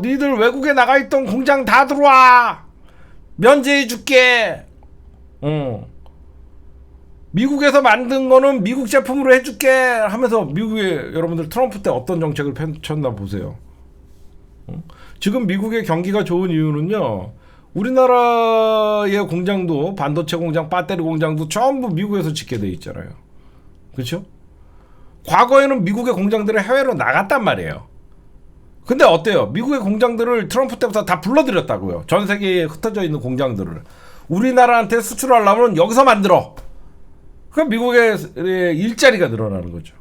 니들 외국에 나가 있던 공장 다 들어와, 면제해 줄게. 미국에서 만든 거는 미국 제품으로 해줄게 하면서, 미국의 여러분들 트럼프 때 어떤 정책을 펼쳤나 보세요. 지금 미국의 경기가 좋은 이유는요, 우리나라의 공장도, 반도체 공장, 배터리 공장도 전부 미국에서 짓게 돼 있잖아요. 그렇죠? 과거에는 미국의 공장들이 해외로 나갔단 말이에요. 근데 어때요? 미국의 공장들을 트럼프 때부터 다 불러들였다고요. 전 세계에 흩어져 있는 공장들을 우리나라한테 수출하려면 여기서 만들어. 그럼 미국의 일자리가 늘어나는 거죠.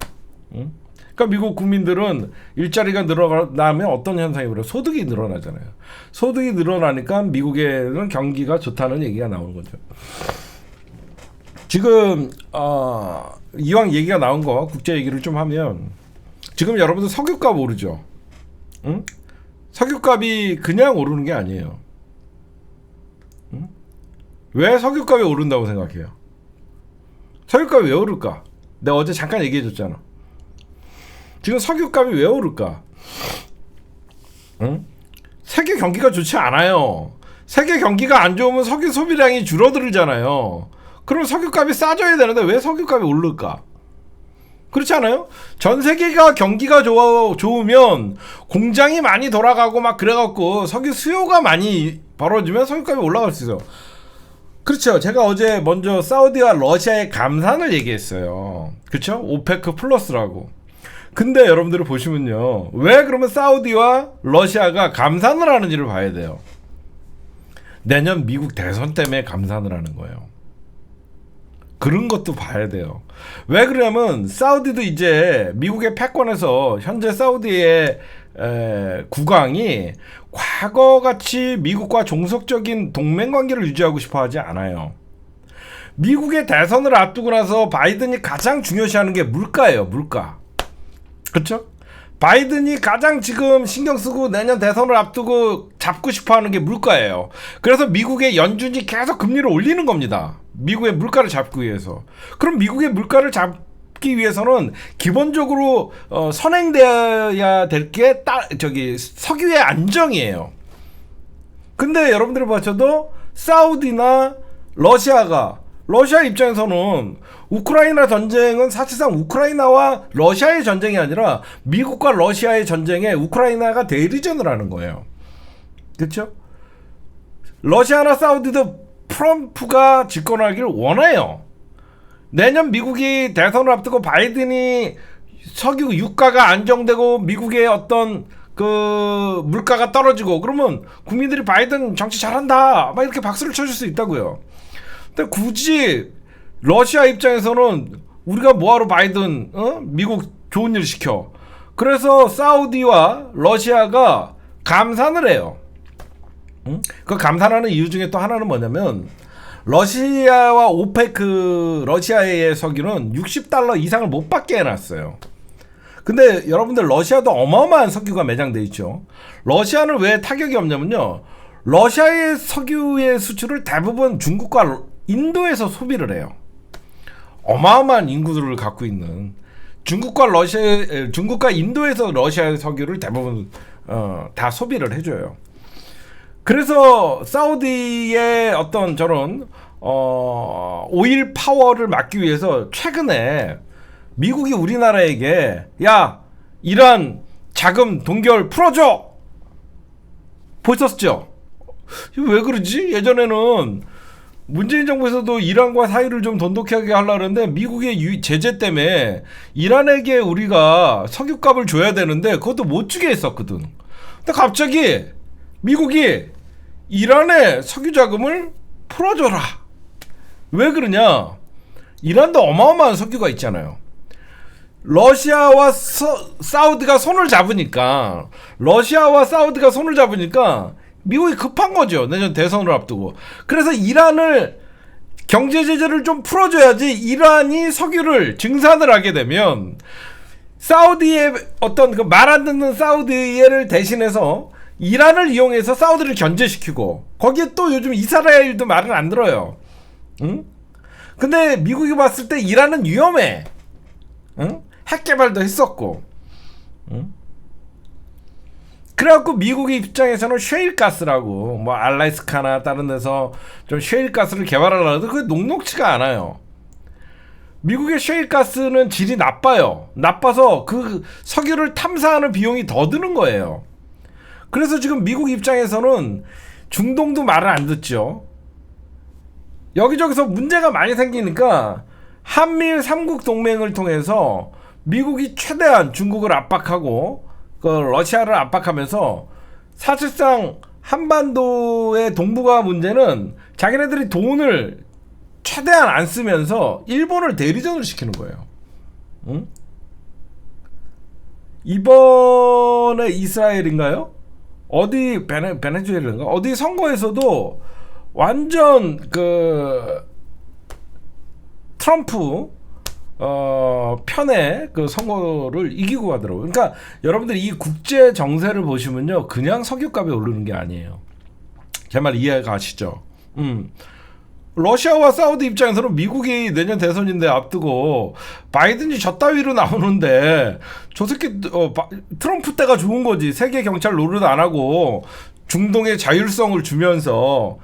응? 그러니까 미국 국민들은 일자리가 늘어나면 어떤 현상이 벌어요? 소득이 늘어나잖아요. 소득이 늘어나니까 미국에는 경기가 좋다는 얘기가 나오는 거죠. 지금 이왕 얘기가 나온 거 국제 얘기를 좀 하면, 지금 여러분들 석유값 오르죠. 응? 석유값이 그냥 오르는 게 아니에요. 응? 왜 석유값이 오른다고 생각해요? 석유값이 왜 오를까? 내가 어제 잠깐 얘기해줬잖아. 지금 석유값이 왜 오를까? 응? 세계 경기가 좋지 않아요. 세계 경기가 안 좋으면 석유 소비량이 줄어들잖아요. 그럼 석유값이 싸져야 되는데 왜 석유값이 오를까? 그렇지 않아요? 전 세계가 경기가 좋으면 공장이 많이 돌아가고 막 그래갖고 석유 수요가 많이 벌어지면 석유값이 올라갈 수 있어요. 그렇죠. 제가 어제 먼저 사우디와 러시아의 감산을 얘기했어요. 그렇죠? 오페크 플러스라고. 근데 여러분들이 보시면요, 왜 그러면 사우디와 러시아가 감산을 하는지를 봐야 돼요. 내년 미국 대선 때문에 감산을 하는 거예요. 그런 것도 봐야 돼요. 왜 그러냐면 사우디도 이제 미국의 패권에서, 현재 사우디의 국왕이 과거같이 미국과 종속적인 동맹관계를 유지하고 싶어 하지 않아요. 미국의 대선을 앞두고 나서 바이든이 가장 중요시하는 게 물가예요. 물가. 그렇죠? 바이든이 가장 지금 신경 쓰고 내년 대선을 앞두고 잡고 싶어 하는 게 물가예요. 그래서 미국의 연준이 계속 금리를 올리는 겁니다. 미국의 물가를 잡기 위해서. 그럼 미국의 물가를 잡기 위해서는 기본적으로 선행되어야 될 게 석유의 안정이에요. 근데 여러분들이 보셔도 사우디나 러시아 입장에서는 우크라이나 전쟁은 사실상 우크라이나와 러시아의 전쟁이 아니라 미국과 러시아의 전쟁에 우크라이나가 대리전을 하는 거예요. 그렇죠? 러시아나 사우디도 트럼프가 집권하기를 원해요. 내년 미국이 대선을 앞두고 바이든이 석유 유가가 안정되고 미국의 어떤 그 물가가 떨어지고 그러면 국민들이 바이든 정치 잘한다 막 이렇게 박수를 쳐줄 수 있다고요. 근데 굳이 러시아 입장에서는 우리가 뭐하러 바이든 미국 좋은 일 시켜. 그래서 사우디와 러시아가 감산을 해요. 그 감산하는 이유 중에 또 하나는 뭐냐면 러시아와 오페크 러시아의 석유는 $60 이상을 못 받게 해놨어요. 근데 여러분들 러시아도 어마어마한 석유가 매장돼 있죠. 러시아는 왜 타격이 없냐면요. 러시아의 석유의 수출을 대부분 중국과 인도에서 소비를 해요. 어마어마한 인구들을 갖고 있는 중국과 인도에서 러시아의 석유를 대부분 다 소비를 해줘요. 그래서 사우디의 어떤 저런 오일 파워를 막기 위해서 최근에 미국이 우리나라에게 야 이란 자금 동결 풀어줘 보셨죠? 왜 그러지? 예전에는 문재인 정부에서도 이란과 사이를 좀 돈독하게 하려고 했는데 미국의 제재 때문에 이란에게 우리가 석유값을 줘야 되는데 그것도 못 주게 했었거든. 근데 갑자기 미국이 이란의 석유 자금을 풀어줘라. 왜 그러냐? 이란도 어마어마한 석유가 있잖아요. 러시아와 사우디가 손을 잡으니까 미국이 급한 거죠. 내년 대선을 앞두고. 그래서 이란을 경제 제재를 좀 풀어줘야지 이란이 석유를 증산을 하게 되면 사우디의 어떤 그 말 안 듣는 사우디를 대신해서 이란을 이용해서 사우디를 견제시키고 거기에 또 요즘 이스라엘도 말을 안 들어요. 응? 근데 미국이 봤을 때 이란은 위험해. 응? 핵 개발도 했었고. 응? 그래갖고 미국의 입장에서는 셰일가스라고 뭐 알래스카나 다른 데서 좀 셰일가스를 개발하려고 해도 그게 녹록치가 않아요. 미국의 셰일가스는 질이 나빠요. 나빠서 그 석유를 탐사하는 비용이 더 드는 거예요. 그래서 지금 미국 입장에서는 중동도 말을 안 듣죠. 여기저기서 문제가 많이 생기니까 한미일 3국 동맹을 통해서 미국이 최대한 중국을 압박하고 그 러시아를 압박하면서 사실상 한반도의 동북아 문제는 자기네들이 돈을 최대한 안 쓰면서 일본을 대리전을 시키는 거예요. 응? 이번에 이스라엘인가요? 어디 베네수엘인가? 어디 선거에서도 완전 그 트럼프 편에 그 선거를 이기고 가더라고요. 그러니까 여러분들이 이 국제 정세를 보시면요, 그냥 석유값이 오르는 게 아니에요. 제 말 이해가 가시죠? 러시아와 사우디 입장에서는 미국이 내년 대선인데 앞두고 바이든이 저 따위로 나오는데 저 새끼 트럼프 때가 좋은 거지. 세계 경찰 노릇 안 하고 중동의 자율성을 주면서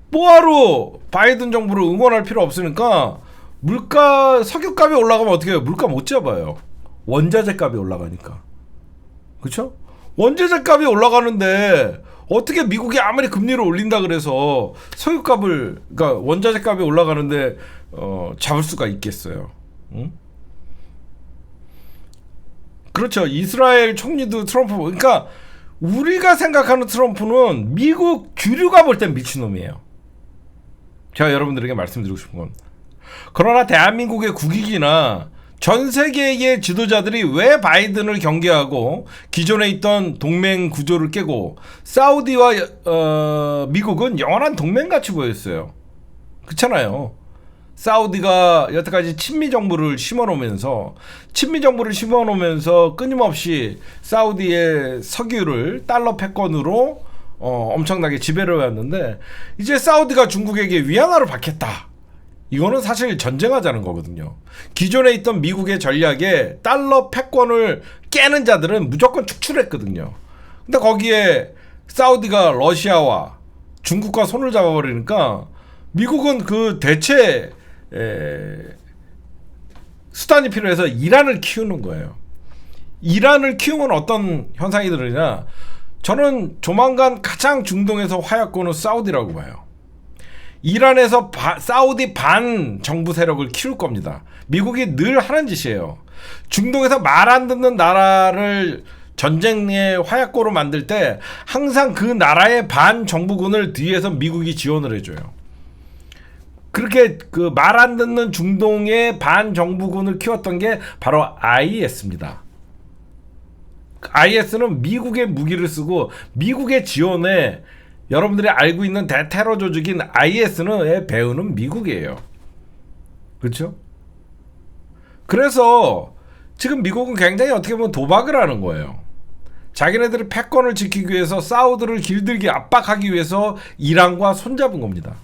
뭐하러 바이든 정부를 응원할 필요 없으니까 석유값이 올라가면 어떻게 해요? 물가 못 잡아요. 원자재 값이 올라가니까. 그렇죠? 원자재 값이 올라가는데 어떻게 미국이 아무리 금리를 올린다 그래서 석유값을, 그러니까 원자재 값이 올라가는데 잡을 수가 있겠어요? 응? 그렇죠. 이스라엘 총리도 트럼프, 그러니까 우리가 생각하는 트럼프는 미국 주류가 볼 땐 미친놈이에요. 제가 여러분들에게 말씀드리고 싶은 건, 그러나 대한민국의 국익이나 전 세계의 지도자들이 왜 바이든을 경계하고 기존에 있던 동맹 구조를 깨고 사우디와 미국은 영원한 동맹같이 보였어요. 그렇잖아요. 사우디가 여태까지 친미 정부를 심어놓으면서 끊임없이 사우디의 석유를 달러 패권으로 엄청나게 지배를 해왔는데, 이제 사우디가 중국에게 위안화를 받겠다. 이거는 사실 전쟁하자는 거거든요. 기존에 있던 미국의 전략에 달러 패권을 깨는 자들은 무조건 축출했거든요. 근데 거기에 사우디가 러시아와 중국과 손을 잡아버리니까 미국은 그 대체 수단이 필요해서 이란을 키우는 거예요. 이란을 키우면 어떤 현상이 들으냐, 저는 조만간 가장 중동에서 화약고는 사우디라고 봐요. 이란에서 사우디 반 정부 세력을 키울 겁니다. 미국이 늘 하는 짓이에요. 중동에서 말 안 듣는 나라를 전쟁의 화약고로 만들 때 항상 그 나라의 반정부군을 뒤에서 미국이 지원을 해줘요. 그렇게 그 말 안 듣는 중동의 반정부군을 키웠던 게 바로 IS입니다. IS는 미국의 무기를 쓰고 미국의 지원에 여러분들이 알고 있는 대테러 조직인 IS의 배후는 미국이에요. 그렇죠? 그래서 지금 미국은 굉장히 어떻게 보면 도박을 하는 거예요. 자기네들이 패권을 지키기 위해서 사우드를 길들기 압박하기 위해서 이란과 손잡은 겁니다.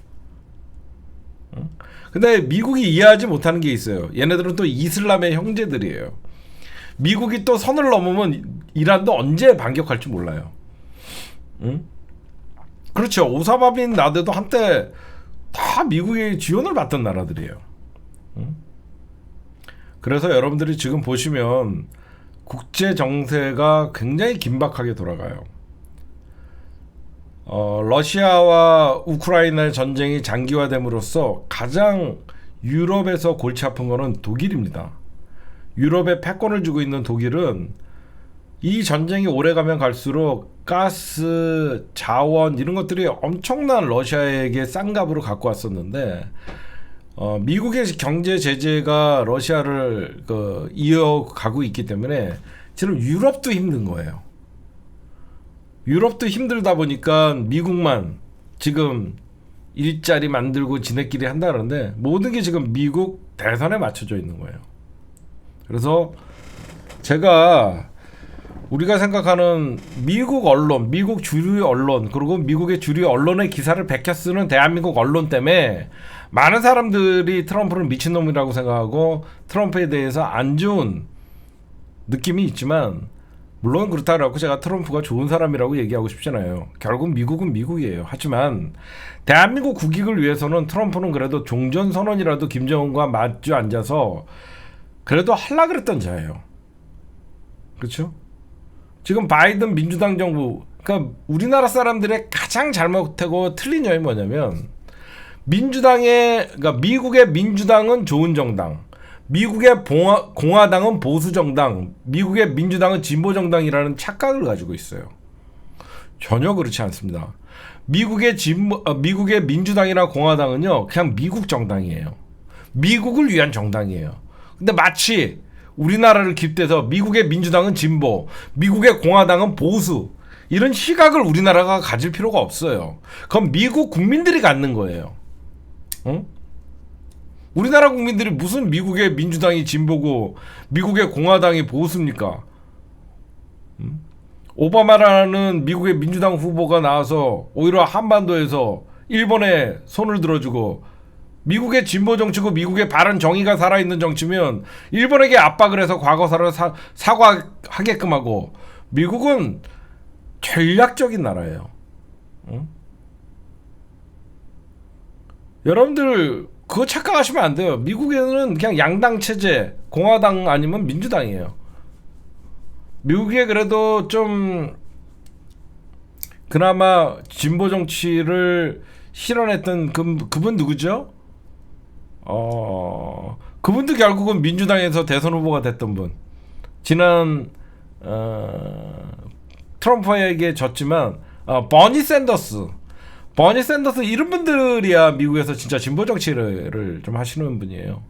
근데 미국이 이해하지 못하는 게 있어요. 얘네들은 또 이슬람의 형제들이에요. 미국이 또 선을 넘으면 이란도 언제 반격할지 몰라요. 응? 그렇죠. 오사마 빈 라덴도 한때 다 미국의 지원을 받던 나라들이에요. 응? 그래서 여러분들이 지금 보시면 국제 정세가 굉장히 긴박하게 돌아가요. 러시아와 우크라이나의 전쟁이 장기화됨으로써 가장 유럽에서 골치 아픈 거는 독일입니다. 유럽에 패권을 쥐고 있는 독일은 이 전쟁이 오래가면 갈수록 가스, 자원 이런 것들이 엄청난 러시아에게 싼 값으로 갖고 왔었는데 미국의 경제 제재가 러시아를 이어가고 있기 때문에 지금 유럽도 힘든 거예요. 유럽도 힘들다 보니까 미국만 지금 일자리 만들고 지네끼리 한다는데 모든 게 지금 미국 대선에 맞춰져 있는 거예요. 그래서 제가 우리가 생각하는 미국 언론, 미국 주류 언론, 그리고 미국의 주류 언론의 기사를 베껴 쓰는 대한민국 언론 때문에 많은 사람들이 트럼프를 미친놈이라고 생각하고 트럼프에 대해서 안 좋은 느낌이 있지만 물론 그렇다고 하고 제가 트럼프가 좋은 사람이라고 얘기하고 싶잖아요. 결국 미국은 미국이에요. 하지만 대한민국 국익을 위해서는 트럼프는 그래도 종전선언이라도 김정은과 마주 앉아서 그래도 하려고 그랬던 자예요. 그렇죠? 지금 바이든 민주당 정부, 그러니까 우리나라 사람들의 가장 잘못하고 틀린 점이 뭐냐면 그러니까 미국의 민주당은 좋은 정당, 미국의 공화당은 보수 정당, 미국의 민주당은 진보 정당이라는 착각을 가지고 있어요. 전혀 그렇지 않습니다. 미국의 민주당이나 공화당은요, 그냥 미국 정당이에요. 미국을 위한 정당이에요. 근데 마치 우리나라를 깃대서 미국의 민주당은 진보, 미국의 공화당은 보수 이런 시각을 우리나라가 가질 필요가 없어요. 그건 미국 국민들이 갖는 거예요. 응? 우리나라 국민들이 무슨 미국의 민주당이 진보고 미국의 공화당이 보수입니까? 오바마라는 미국의 민주당 후보가 나와서 오히려 한반도에서 일본에 손을 들어주고 미국의 진보 정치고 미국의 바른 정의가 살아있는 정치면 일본에게 압박을 해서 과거사를 사과하게끔 하고 미국은 전략적인 나라예요. 응? 여러분들 그거 착각하시면 안 돼요. 미국에는 그냥 양당 체제, 공화당 아니면 민주당이에요. 미국에 그래도 좀 그나마 진보 정치를 실현했던 그분 누구죠? 그분도 결국은 민주당에서 대선 후보가 됐던 분. 지난 트럼프에게 졌지만 버니 샌더스 이런 분들이야 미국에서 진짜 진보 정치를 좀 하시는 분이에요.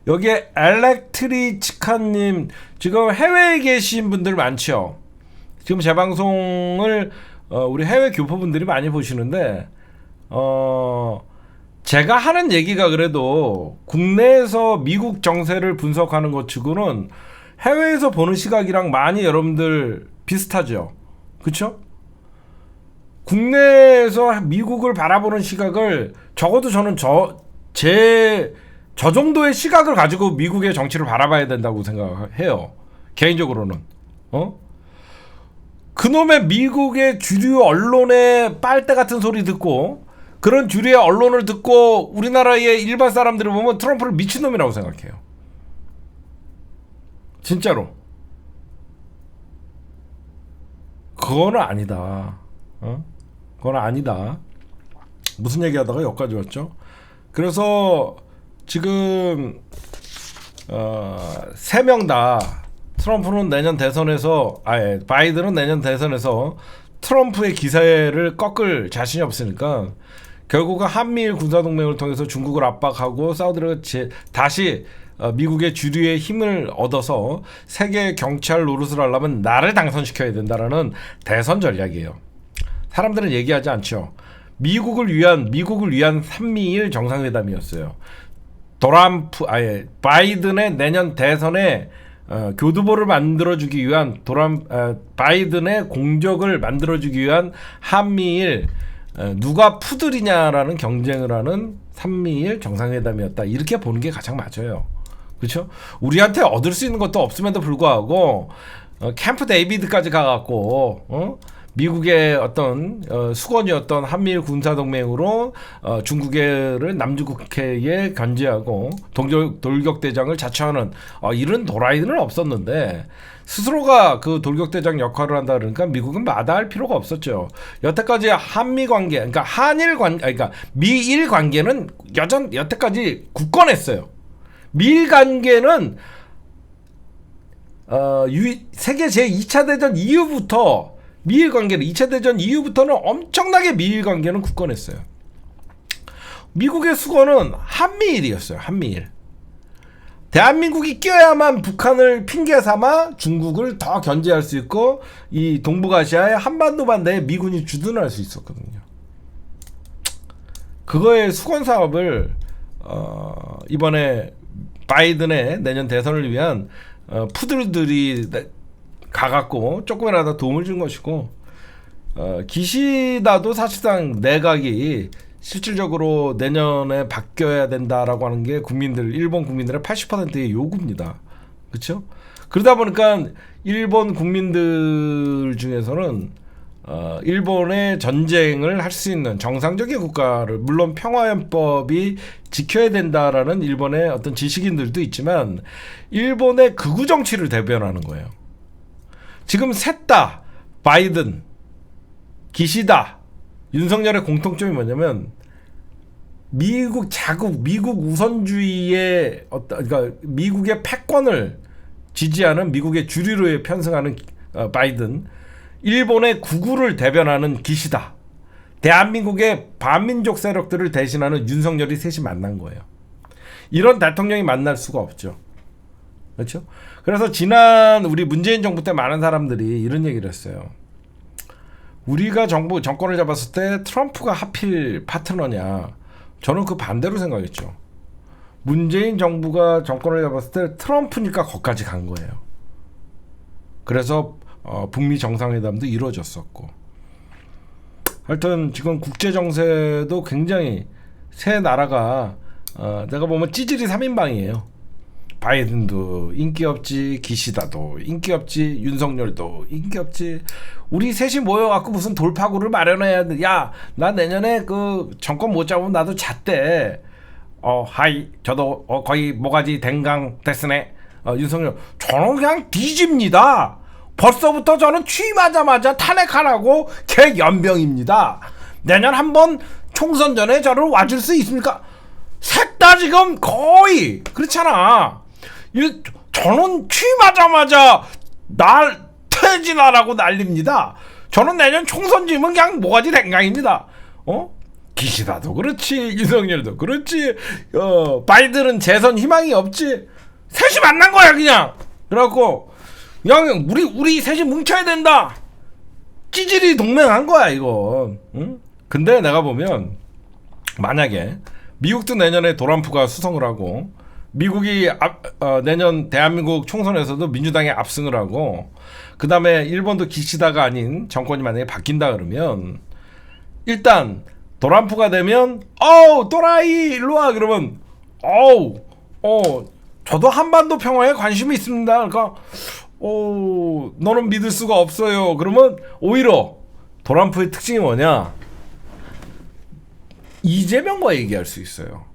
여기에 엘렉트리치카님 지금 해외에 계신 분들 많죠. 지금 제 방송을 우리 해외 교포분들이 많이 보시는데 제가 하는 얘기가 그래도 국내에서 미국 정세를 분석하는 것 치고는 해외에서 보는 시각이랑 많이 여러분들 비슷하죠. 그쵸? 국내에서 미국을 바라보는 시각을 적어도 저는 저 정도의 시각을 가지고 미국의 정치를 바라봐야 된다고 생각해요. 개인적으로는. 그놈의 미국의 주류 언론의 빨대 같은 소리 듣고 그런 주류의 언론을 듣고 우리나라의 일반 사람들을 보면 트럼프를 미친놈이라고 생각해요. 진짜로. 그거는 아니다. 그건 아니다. 무슨 얘기하다가 여기까지 왔죠? 그래서 지금 3명 다 트럼프는 내년 대선에서 바이든은 내년 대선에서 트럼프의 기세를 꺾을 자신이 없으니까 결국은 한미일 군사동맹을 통해서 중국을 압박하고 사우디를 다시 미국의 주류의 힘을 얻어서 세계 경찰 노릇을 하려면 나를 당선시켜야 된다라는 대선 전략이에요. 사람들은 얘기하지 않죠. 미국을 위한 한미일 정상회담이었어요. 바이든의 내년 대선에 교두보를 만들어주기 위한 바이든의 공적을 만들어주기 위한 한미일 누가 푸들이냐라는 경쟁을 하는 한미일 정상회담이었다. 이렇게 보는 게 가장 맞아요. 그렇죠? 우리한테 얻을 수 있는 것도 없음에도 불구하고 캠프 데이비드까지 가갖고 미국의 어떤 수건이었던 한미일 군사동맹으로 중국을 남중국해에 견제하고 돌격대장을 자처하는 이런 도라이는 없었는데 스스로가 그 돌격대장 역할을 한다 그러니까 미국은 마다할 필요가 없었죠. 여태까지 한미 관계, 그러니까 한일 관계, 그러니까 미일 관계는 여태까지 굳건했어요. 미일 관계는 세계 제2차 대전 이후부터 미일 관계는 2차 대전 이후부터는 엄청나게 미일 관계는 굳건했어요. 미국의 수건은 한미일이었어요. 한미일. 대한민국이 껴야만 북한을 핑계 삼아 중국을 더 견제할 수 있고 이 동북아시아의 한반도 반대에 미군이 주둔할 수 있었거든요. 그거의 수건 사업을 이번에 바이든의 내년 대선을 위한 푸들들이 가갖고 조금이라도 도움을 준 것이고 기시다도 사실상 내각이 실질적으로 내년에 바뀌어야 된다라고 하는 게 일본 국민들의 80%의 요구입니다. 그렇죠? 그러다 보니까 일본 국민들 중에서는 일본의 전쟁을 할 수 있는 정상적인 국가를 물론 평화헌법이 지켜야 된다라는 일본의 어떤 지식인들도 있지만 일본의 극우 정치를 대변하는 거예요. 지금 셋 다 바이든, 기시다, 윤석열의 공통점이 뭐냐면 미국 우선주의의 그러니까 미국의 패권을 지지하는 미국의 주류로에 편승하는 바이든, 일본의 극우를 대변하는 기시다, 대한민국의 반민족 세력들을 대신하는 윤석열이 셋이 만난 거예요. 이런 대통령이 만날 수가 없죠. 그렇죠? 그래서 지난 우리 문재인 정부 때 많은 사람들이 이런 얘기를 했어요. 우리가 정권을 잡았을 때 트럼프가 하필 파트너냐. 저는 그 반대로 생각했죠. 문재인 정부가 정권을 잡았을 때 트럼프니까 거기까지 간 거예요. 그래서 북미 정상회담도 이루어졌었고. 하여튼 지금 국제 정세도 굉장히 세 나라가 내가 보면 찌질이 3인방이에요. 바이든도 인기 없지, 기시다도 인기 없지, 윤석열도 인기 없지. 우리 셋이 모여갖고 무슨 돌파구를 마련해야 돼. 야, 나 내년에 그 정권 못 잡으면 나도 잣대. 하이, 저도 거의 모가지 댕강 됐으네. 윤석열, 저는 그냥 뒤집니다. 벌써부터 저는 취임하자마자 탄핵하라고 개연병입니다. 내년 한번 총선 전에 저를 와줄 수 있습니까? 셋 다 지금 거의 그렇잖아. 저는 취임하자마자 날 퇴진하라고 난립니다. 저는 내년 총선 지면 그냥 모가지 댕강입니다. 기시다도 그렇지, 윤석열도 그렇지, 바이든은 재선 희망이 없지. 셋이 만난 거야 그냥. 그래갖고 그냥 우리 셋이 뭉쳐야 된다. 찌질이 동맹한 거야 이거. 응? 근데 내가 보면 만약에 미국도 내년에 트럼프가 수성을 하고 미국이 내년 대한민국 총선에서도 민주당이 압승을 하고 그 다음에 일본도 기시다가 아닌 정권이 만약에 바뀐다 그러면 일단 트럼프가 되면 또라이 일로와 그러면 저도 한반도 평화에 관심이 있습니다. 그러니까 너는 믿을 수가 없어요. 그러면 오히려 트럼프의 특징이 뭐냐? 이재명과 얘기할 수 있어요.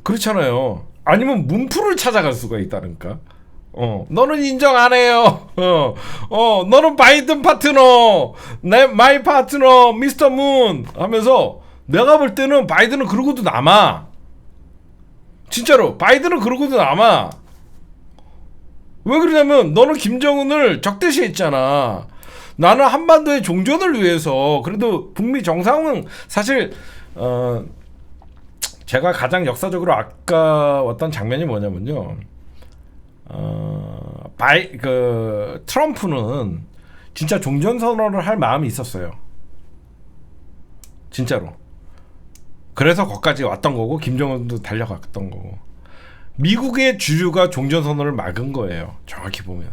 그렇잖아요. 아니면 문프를 찾아갈 수가 있다니까. 너는 인정 안 해요. 너는 바이든 파트너, 마이 파트너, 미스터 문 하면서 내가 볼 때는 바이든은 그러고도 남아. 진짜로 바이든은 그러고도 남아. 왜 그러냐면 너는 김정은을 적대시했잖아. 나는 한반도의 종전을 위해서 그래도 북미 정상은 사실 제가 가장 역사적으로 아까웠던 장면이 뭐냐면요. 트럼프는 진짜 종전 선언을 할 마음이 있었어요. 진짜로. 그래서 거기까지 왔던 거고 김정은도 달려갔던 거고. 미국의 주류가 종전 선언을 막은 거예요. 정확히 보면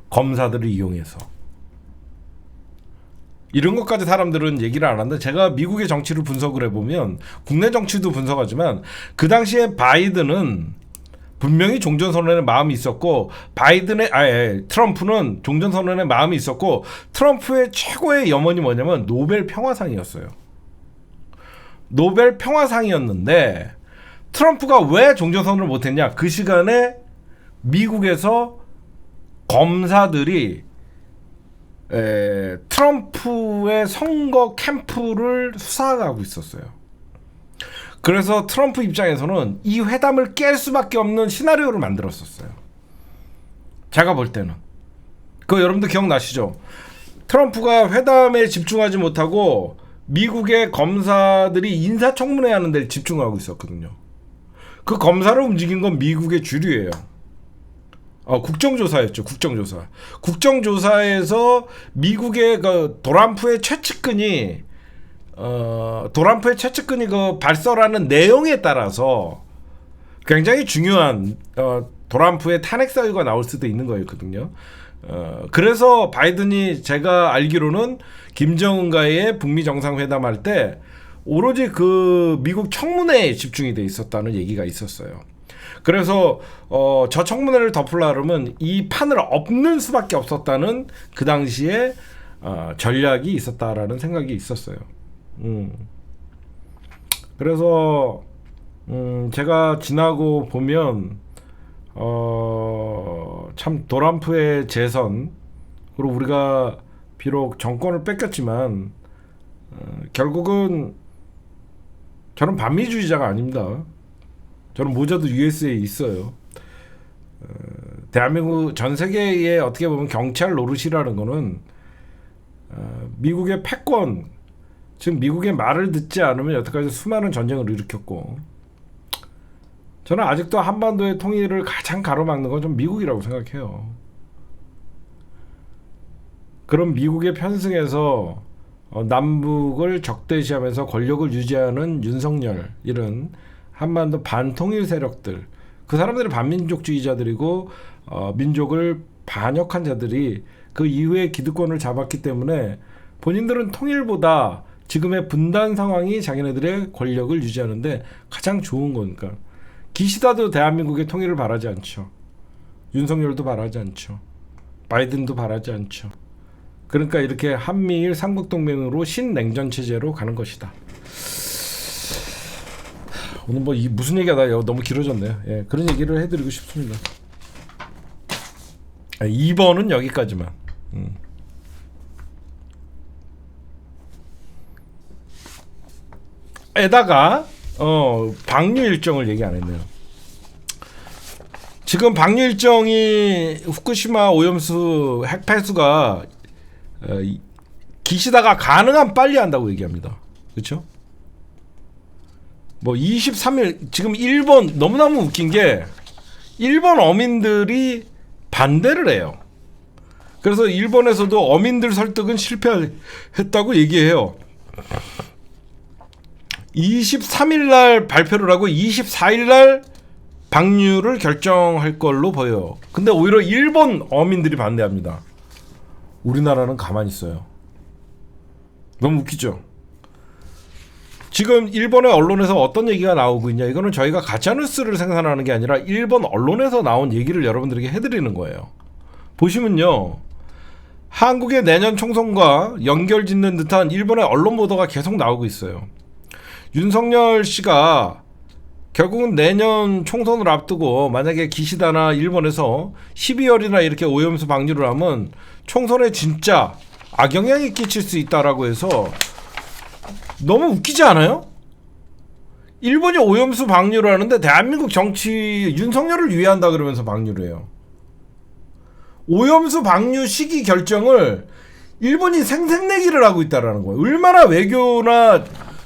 검사들을 이용해서. 이런 것까지 사람들은 얘기를 안 하는데 제가 미국의 정치를 분석을 해보면 국내 정치도 분석하지만 그 당시에 바이든은 분명히 종전선언에 마음이 있었고 트럼프는 종전선언에 마음이 있었고 트럼프의 최고의 염원이 뭐냐면 노벨 평화상이었어요. 노벨 평화상이었는데 트럼프가 왜 종전선언을 못했냐? 그 시간에 미국에서 검사들이 트럼프의 선거 캠프를 수사하고 있었어요. 그래서 트럼프 입장에서는 이 회담을 깰 수밖에 없는 시나리오를 만들었었어요. 제가 볼 때는. 그거 여러분들 기억나시죠? 트럼프가 회담에 집중하지 못하고 미국의 검사들이 인사청문회 하는 데 집중하고 있었거든요. 그 검사를 움직인 건 미국의 주류예요. 국정조사였죠. 국정조사. 국정조사에서 미국의 그 도란프의 최측근이 그 발설하는 내용에 따라서 굉장히 중요한 도란프의 탄핵 사유가 나올 수도 있는 거였거든요. 그래서 바이든이 제가 알기로는 김정은과의 북미 정상회담할 때 오로지 그 미국 청문회에 집중이 돼 있었다는 얘기가 있었어요. 그래서 저 청문회를 덮으려면 이 판을 엎는 수밖에 없었다는 그 당시에 전략이 있었다라는 생각이 있었어요. 그래서 제가 지나고 보면 참 도란프의 재선 그리고 우리가 비록 정권을 뺏겼지만 결국은 저는 반미주의자가 아닙니다. 저는 모자도 USA에 있어요. 대한민국 전 세계에 어떻게 보면 경찰 노릇이라는 거는 미국의 패권, 즉 미국의 말을 듣지 않으면 여태까지 수많은 전쟁을 일으켰고 저는 아직도 한반도의 통일을 가장 가로막는 건 좀 미국이라고 생각해요. 그럼 미국의 편승에서 남북을 적대시하면서 권력을 유지하는 윤석열 이런 한반도 반통일 세력들 그 사람들이 반민족주의자들이고 민족을 반역한 자들이 그 이후에 기득권을 잡았기 때문에 본인들은 통일보다 지금의 분단 상황이 자기네들의 권력을 유지하는데 가장 좋은 거니까. 기시다도 대한민국의 통일을 바라지 않죠. 윤석열도 바라지 않죠. 바이든도 바라지 않죠. 그러니까 이렇게 한미일 삼국동맹으로 신냉전 체제로 가는 것이다. 오늘 뭐 무슨 얘기하다 너무 길어졌네요. 예, 그런 얘기를 해드리고 싶습니다. 2번은 여기까지만. 에다가 방류 일정을 얘기 안 했네요. 지금 방류 일정이 후쿠시마 오염수 핵폐수가 기시다가 가능한 빨리 한다고 얘기합니다. 그렇죠? 뭐 23일 지금 일본 너무너무 웃긴 게 일본 어민들이 반대를 해요. 그래서 일본에서도 어민들 설득은 실패했다고 얘기해요. 23일 날 발표를 하고 24일 날 방류를 결정할 걸로 보여요. 근데 오히려 일본 어민들이 반대합니다. 우리나라는 가만히 있어요. 너무 웃기죠? 지금 일본의 언론에서 어떤 얘기가 나오고 있냐, 이거는 저희가 가짜뉴스를 생산하는 게 아니라 일본 언론에서 나온 얘기를 여러분들에게 해드리는 거예요. 보시면요, 한국의 내년 총선과 연결짓는 듯한 일본의 언론 보도가 계속 나오고 있어요. 윤석열 씨가 결국은 내년 총선을 앞두고 만약에 기시다나 일본에서 12월이나 이렇게 오염수 방류를 하면 총선에 진짜 악영향이 끼칠 수 있다라고 해서 너무 웃기지 않아요? 일본이 오염수 방류를 하는데 대한민국 정치 윤석열을 위한다 그러면서 방류를 해요. 오염수 방류 시기 결정을 일본이 생색내기를 하고 있다라는 거예요. 얼마나 외교나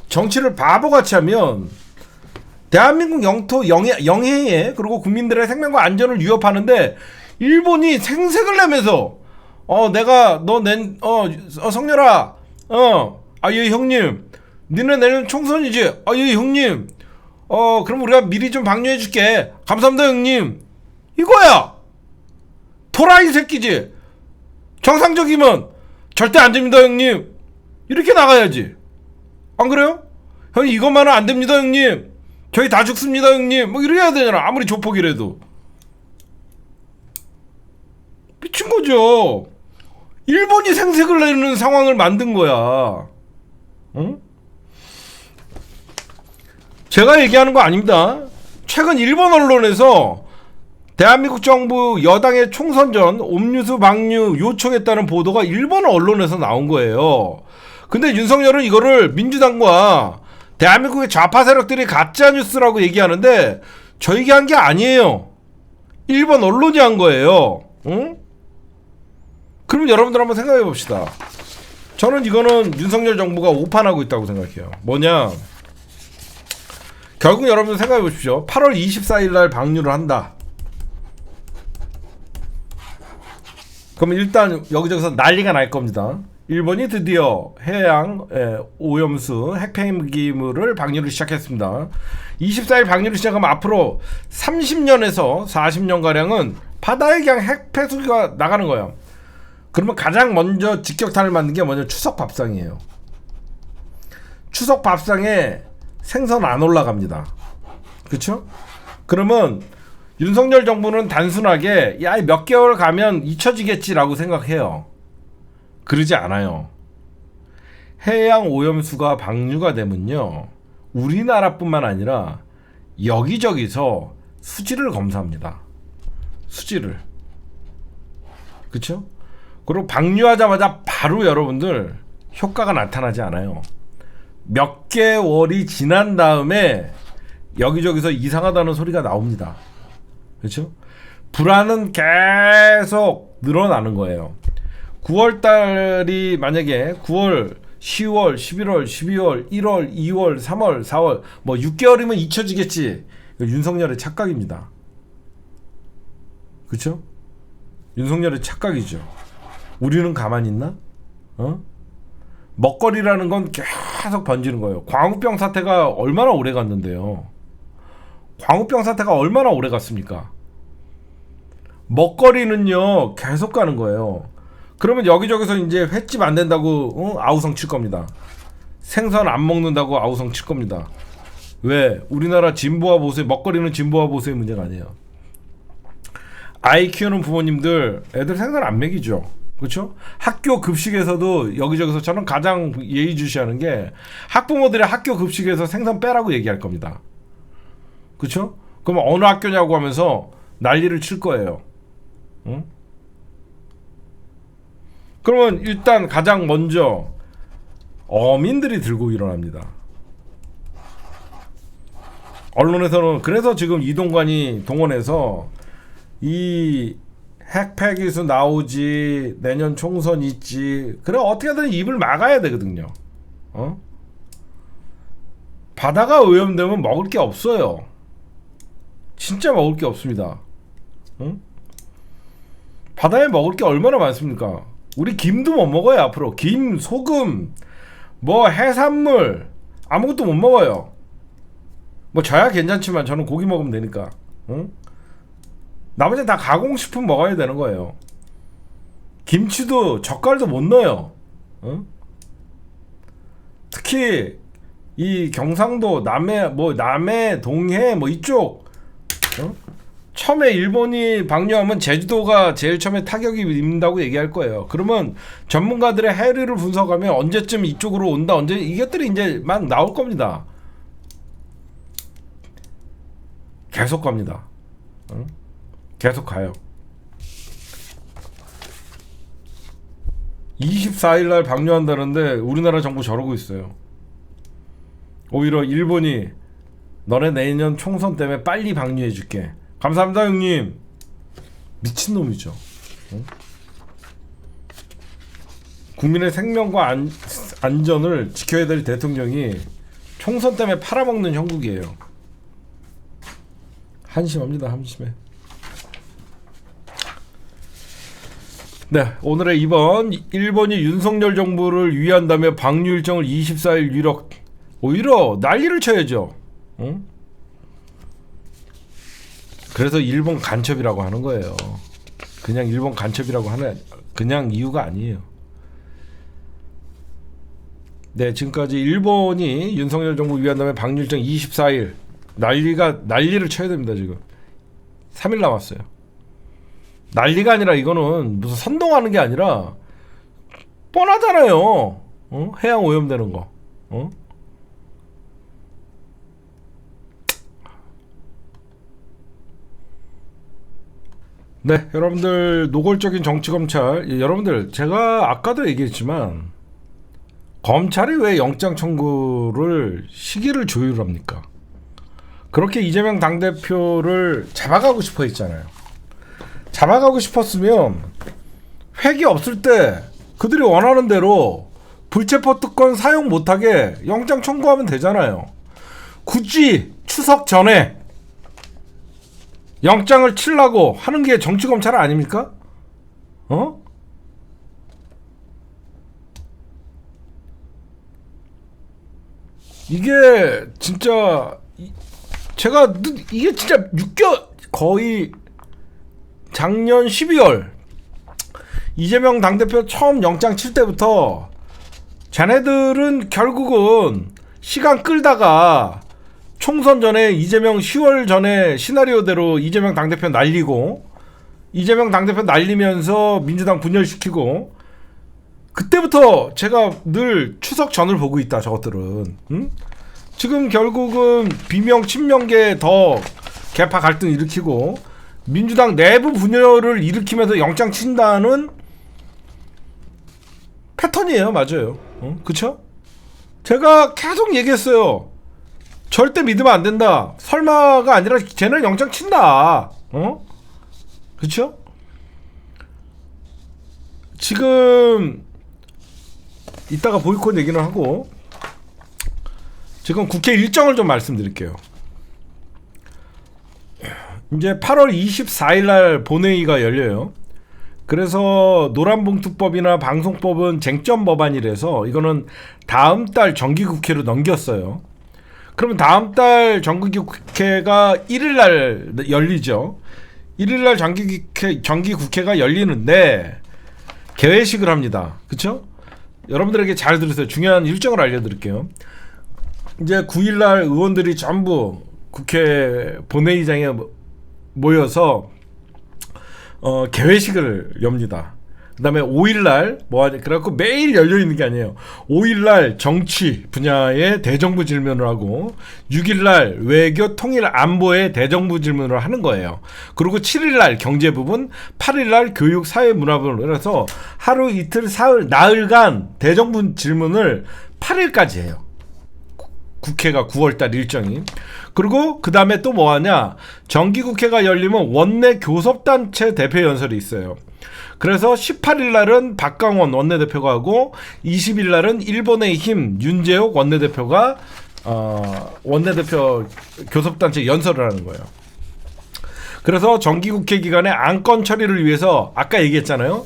정치를 바보같이 하면 대한민국 영토 영해에 그리고 국민들의 생명과 안전을 위협하는데 일본이 생색을 내면서 내가 성렬아 예 형님 니네 내년 총선이지 예 형님 그럼 우리가 미리 좀 방류해 줄게 감사합니다 형님 이거야. 토라이 새끼지. 정상적이면 절대 안 됩니다 형님 이렇게 나가야지. 안 그래요? 형 이것만은 안 됩니다 형님 저희 다 죽습니다 형님 뭐 이래야 되잖아. 아무리 조폭이라도. 미친 거죠. 일본이 생색을 내는 상황을 만든 거야. 응? 제가 얘기하는 거 아닙니다. 최근 일본 언론에서 대한민국 정부 여당의 총선 전 음료수 방류 요청했다는 보도가 일본 언론에서 나온 거예요. 근데 윤석열은 이거를 민주당과 대한민국의 좌파 세력들이 가짜 뉴스라고 얘기하는데 저희가 한 게 아니에요. 일본 언론이 한 거예요. 응? 그럼 여러분들 한번 생각해 봅시다. 저는 이거는 윤석열 정부가 오판하고 있다고 생각해요. 뭐냐? 결국 여러분들 생각해 보십시오. 8월 24일 날 방류를 한다. 그럼 일단 여기저기서 난리가 날 겁니다. 일본이 드디어 해양 오염수 핵폐기물을 방류를 시작했습니다. 24일 방류를 시작하면 앞으로 30년에서 40년가량은 바다에 그냥 핵폐수가 나가는 거예요. 그러면 가장 먼저 직격탄을 맞는 게 뭐냐? 추석 밥상이에요. 추석 밥상에 생선 안 올라갑니다. 그쵸? 그러면 윤석열 정부는 단순하게 야 몇 개월 가면 잊혀지겠지라고 생각해요. 그러지 않아요. 해양 오염수가 방류가 되면요 우리나라뿐만 아니라 여기저기서 수질을 검사합니다. 수질을. 그쵸? 그리고 방류하자마자 바로 여러분들 효과가 나타나지 않아요. 몇 개월이 지난 다음에 여기저기서 이상하다는 소리가 나옵니다. 그렇죠? 불안은 계속 늘어나는 거예요. 9월달이 만약에 9월, 10월, 11월, 12월, 1월, 2월, 3월, 4월 뭐 6개월이면 잊혀지겠지. 윤석열의 착각입니다. 그렇죠? 윤석열의 착각이죠. 우리는 가만히 있나? 먹거리라는 건 계속 번지는 거예요. 광우병 사태가 얼마나 오래 갔는데요. 광우병 사태가 얼마나 오래 갔습니까? 먹거리는요 계속 가는 거예요. 그러면 여기저기서 이제 횟집 안 된다고 아우성 칠 겁니다. 생선 안 먹는다고 아우성 칠 겁니다. 왜? 우리나라 진보와 보수의 먹거리는 진보와 보수의 문제가 아니에요. 아이 키우는 부모님들 애들 생선 안 먹이죠. 그렇죠? 학교 급식에서도 여기저기서 저는 가장 예의주시하는 게 학부모들의 학교 급식에서 생선 빼라고 얘기할 겁니다. 그렇죠? 그럼 어느 학교냐고 하면서 난리를 칠 거예요. 응? 그러면 일단 가장 먼저 어민들이 들고 일어납니다. 언론에서는 그래서 지금 이동관이 동원해서 이 핵폐기수 나오지 내년 총선 있지 그래 어떻게든 입을 막아야 되거든요. 바다가 오염되면 먹을 게 없어요. 진짜 먹을 게 없습니다. 바다에 먹을 게 얼마나 많습니까? 우리 김도 못 먹어요. 앞으로 김, 소금, 뭐 해산물 아무것도 못 먹어요. 뭐 저야 괜찮지만 저는 고기 먹으면 되니까. 나머지는 다 가공식품 먹어야 되는 거예요. 김치도 젓갈도 못 넣어요. 특히 이 경상도 남해 동해 뭐 이쪽 처음에 일본이 방류하면 제주도가 제일 처음에 타격이 입는다고 얘기할 거예요. 그러면 전문가들의 해류를 분석하면 언제쯤 이쪽으로 온다 언제 이것들이 이제 막 나올 겁니다. 계속 갑니다. 계속 가요. 24일 날 방류한다는데 우리나라 정부 저러고 있어요. 오히려 일본이 너네 내년 총선 때문에 빨리 방류해 줄게. 감사합니다 형님. 미친놈이죠. 국민의 생명과 안전을 지켜야 될 대통령이 총선 때문에 팔아먹는 형국이에요. 한심합니다. 한심해. 네, 오늘의 2번. 일본이 윤석열 정부를 위한다며 방류 일정을 24일 유력. 오히려 난리를 쳐야죠. 응? 그래서 일본 간첩이라고 하는 거예요. 그냥 일본 간첩이라고 하는 그냥 이유가 아니에요. 네, 지금까지 일본이 윤석열 정부 위한다며 방류 일정 24일. 난리를 쳐야 됩니다. 지금 3일 남았어요. 난리가 아니라 이거는 무슨 선동하는 게 아니라 뻔하잖아요. 어? 해양 오염되는 거. 어? 네, 여러분들 노골적인 정치 검찰. 여러분들 제가 아까도 얘기했지만 검찰이 왜 영장 청구를 시기를 조율합니까? 그렇게 이재명 당대표를 잡아가고 싶어 했잖아요. 잡아가고 싶었으면 획이 없을 때 그들이 원하는 대로 불체포 특권 사용 못하게 영장 청구하면 되잖아요. 굳이 추석 전에 영장을 치려고 하는 게 정치검찰 아닙니까? 어? 이게 진짜 제가 이게 진짜 6개월 거의 작년 12월 이재명 당대표 처음 영장 칠 때부터 자네들은 결국은 시간 끌다가 총선 전에 이재명 10월 전에 시나리오대로 이재명 당대표 날리고 이재명 당대표 날리면서 민주당 분열시키고 그때부터 제가 늘 추석 전을 보고 있다 저것들은. 응? 지금 결국은 비명 친명계 더 개파 갈등 일으키고 민주당 내부 분열을 일으키면서 영장 친다는 패턴이에요. 맞아요. 그쵸? 제가 계속 얘기했어요. 절대 믿으면 안 된다. 설마가 아니라 쟤는 영장 친다. 그쵸? 지금 이따가 보이콧 얘기는 하고 지금 국회 일정을 좀 말씀드릴게요. 이제 8월 24일 날 본회의가 열려요. 그래서 노란봉투법이나 방송법은 쟁점 법안이라서 이거는 다음 달 정기국회로 넘겼어요. 그러면 다음 달 정기국회가 1일 날 열리죠. 1일 날 정기국회가 열리는데 개회식을 합니다. 그쵸? 여러분들에게 잘 들으세요. 중요한 일정을 알려드릴게요. 이제 9일 날 의원들이 전부 국회 본회의장에 모여서 개회식을 엽니다. 그 다음에 5일날 뭐하냐 그래갖고 매일 열려있는 게 아니에요. 5일날 정치 분야의 대정부 질문을 하고 6일날 외교 통일 안보의 대정부 질문을 하는 거예요. 그리고 7일날 경제 부분, 8일날 교육 사회 문화 부분. 해서 하루 이틀 사흘 나흘간 대정부 질문을 8일까지 해요. 국회가 9월달 일정이. 그리고 그 다음에 또 뭐하냐, 정기국회가 열리면 원내 교섭단체 대표 연설이 있어요. 그래서 18일날은 박강원 원내대표가 하고 20일날은 일본의 힘 윤재옥 원내대표가 원내대표 교섭단체 연설을 하는 거예요. 그래서 정기국회 기간에 안건 처리를 위해서 아까 얘기했잖아요.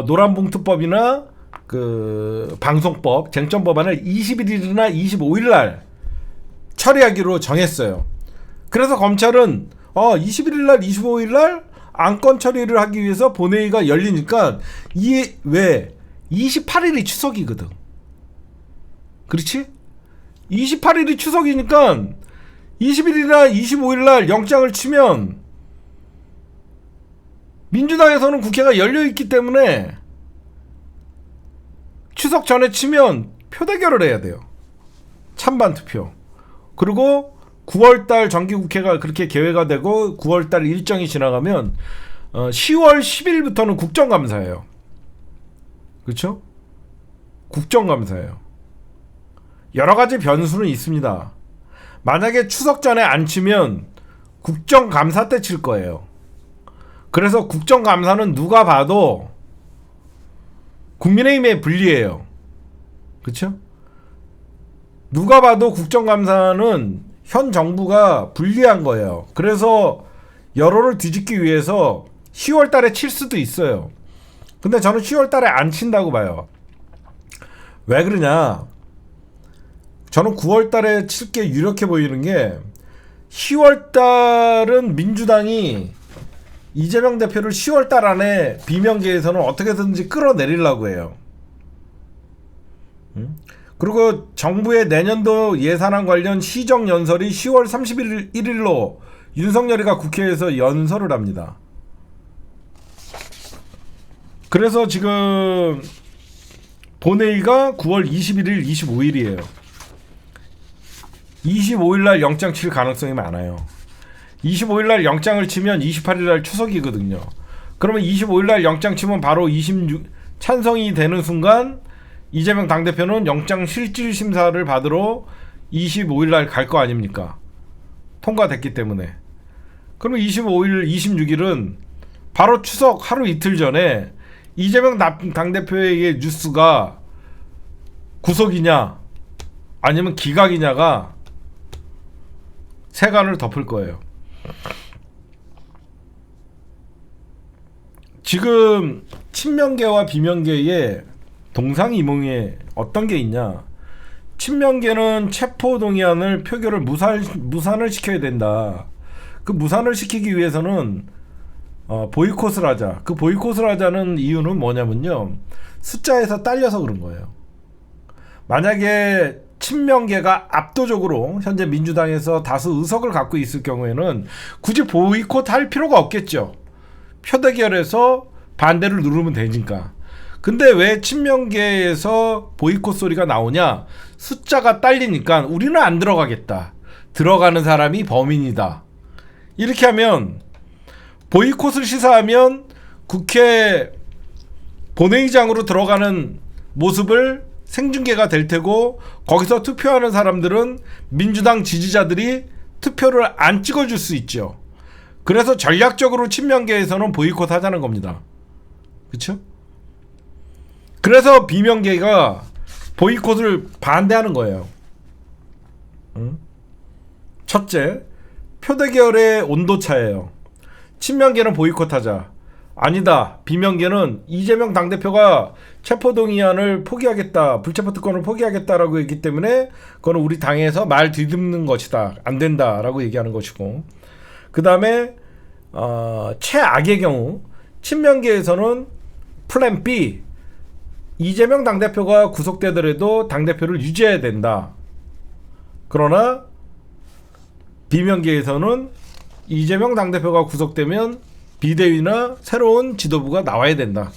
노란봉투법이나 그 방송법 쟁점 법안을 21일이나 25일날 처리하기로 정했어요. 그래서 검찰은 21일날 25일날 안건 처리를 하기 위해서 본회의가 열리니까 이 왜 28일이 추석이거든. 그렇지? 28일이 추석이니까 20일이나 25일날 영장을 치면 민주당에서는 국회가 열려있기 때문에 추석 전에 치면 표대결을 해야 돼요. 찬반 투표. 그리고 9월달 정기국회가 그렇게 개회가 되고 9월달 일정이 지나가면 10월 10일부터는 국정감사예요. 그렇죠? 국정감사예요. 여러 가지 변수는 있습니다. 만약에 추석 전에 안 치면 국정감사 때 칠 거예요. 그래서 국정감사는 누가 봐도 국민의힘에 불리해요. 그렇죠? 누가 봐도 국정감사는 현 정부가 불리한 거예요. 그래서 여론을 뒤집기 위해서 10월 달에 칠 수도 있어요. 근데 저는 10월 달에 안 친다고 봐요. 왜 그러냐? 저는 9월 달에 칠 게 유력해 보이는 게 10월 달은 민주당이 이재명 대표를 10월 달 안에 비명계에서는 어떻게든지 끌어내리려고 해요. 그리고 정부의 내년도 예산안 관련 시정연설이 10월 31일로 윤석열이가 국회에서 연설을 합니다. 그래서 지금 본회의가 9월 21일, 25일이에요. 25일날 영장 칠 가능성이 많아요. 25일날 영장을 치면 28일날 추석이거든요. 그러면 25일날 영장 치면 바로 26 찬성이 되는 순간 이재명 당대표는 영장 실질 심사를 받으러 25일날 갈 거 아닙니까? 통과됐기 때문에. 그러면 25일, 26일은 바로 추석 하루 이틀 전에 이재명 당대표의 뉴스가 구속이냐 아니면 기각이냐가 세간을 덮을 거예요. 지금 친명계와 비명계의 동상이몽에 어떤 게 있냐? 친명계는 체포동의안을 표결을 무산을 시켜야 된다. 그 무산을 시키기 위해서는 보이콧을 하자. 그 보이콧을 하자는 이유는 뭐냐면요, 숫자에서 딸려서 그런 거예요. 만약에 친명계가 압도적으로 현재 민주당에서 다수 의석을 갖고 있을 경우에는 굳이 보이콧할 필요가 없겠죠. 표대결에서 반대를 누르면 되니까. 근데 왜 친명계에서 보이콧 소리가 나오냐? 숫자가 딸리니까 우리는 안 들어가겠다. 들어가는 사람이 범인이다. 이렇게 하면 보이콧을 시사하면 국회 본회의장으로 들어가는 모습을 생중계가 될 테고, 거기서 투표하는 사람들은 민주당 지지자들이 투표를 안 찍어줄 수 있죠. 그래서 전략적으로 친명계에서는 보이콧 하자는 겁니다. 그렇죠? 그래서 비명계가 보이콧을 반대하는 거예요. 첫째, 표대결의 온도차예요. 친명계는 보이콧하자. 아니다. 비명계는 이재명 당대표가 체포동의안을 포기하겠다, 불체포특권을 포기하겠다라고 했기 때문에 그거는 우리 당에서 말 뒤집는 것이다, 안 된다라고 얘기하는 것이고, 그 다음에 최악의 경우 친명계에서는 플랜 B, 이재명 당대표가 구속되더라도 당대표를 유지해야 된다. 그러나 비명계에서는 이재명 당대표가 구속되면 비대위나 새로운 지도부가 나와야 된다.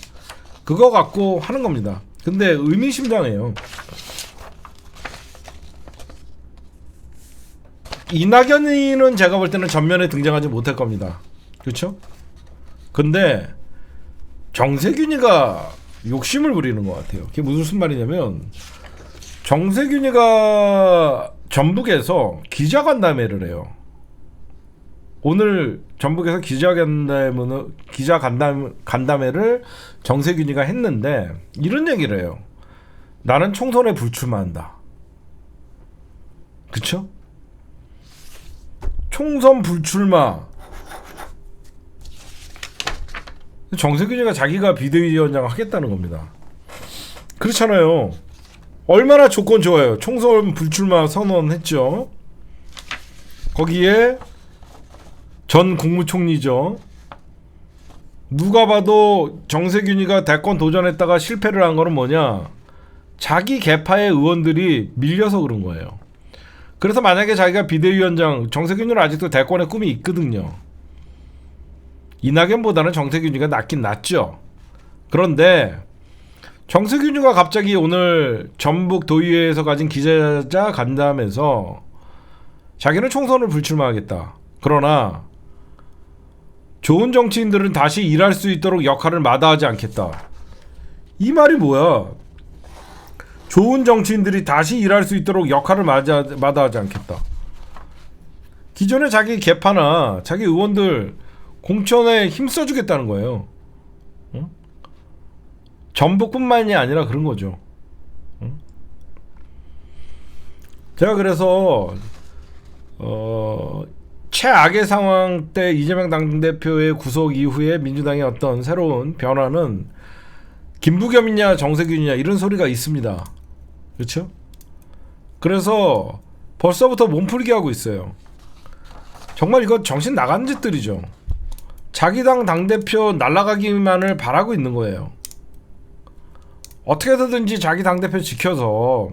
그거 갖고 하는 겁니다. 근데 의미심장해요. 이낙연이는 제가 볼 때는 전면에 등장하지 못할 겁니다. 그렇죠? 근데 정세균이가 욕심을 부리는 것 같아요. 그게 무슨 말이냐면, 정세균이가 전북에서 기자간담회를 해요. 오늘 전북에서 기자간담회를 정세균이가 했는데 이런 얘기를 해요. 나는 총선에 불출마한다. 그쵸? 총선 불출마. 정세균이가 자기가 비대위원장 하겠다는 겁니다. 그렇잖아요. 얼마나 조건 좋아요. 총선 불출마 선언했죠. 거기에 전 국무총리죠. 누가 봐도 정세균이가 대권 도전했다가 실패를 한 거는 뭐냐? 자기 계파의 의원들이 밀려서 그런 거예요. 그래서 만약에 자기가 비대위원장, 정세균이는 아직도 대권의 꿈이 있거든요. 이낙연보다는 정세균이가 낫긴 낫죠. 그런데 정세균이가 갑자기 오늘 전북 도의회에서 가진 기자 간담회에서 자기는 총선을 불출마하겠다. 그러나 좋은 정치인들은 다시 일할 수 있도록 역할을 마다하지 않겠다. 이 말이 뭐야? 좋은 정치인들이 다시 일할 수 있도록 역할을 마다하지 않겠다. 기존에 자기 계파나 자기 의원들 공천에 힘써주겠다는 거예요. 응? 전북뿐만이 아니라 그런 거죠. 응? 제가 그래서 최악의 상황 때 이재명 당대표의 구속 이후에 민주당의 어떤 새로운 변화는 김부겸이냐 정세균이냐 이런 소리가 있습니다. 그렇죠? 그래서 벌써부터 몸풀기 하고 있어요. 정말 이거 정신 나간 짓들이죠. 자기 당 당대표 날아가기만을 바라고 있는 거예요. 어떻게 해서든지 자기 당대표 지켜서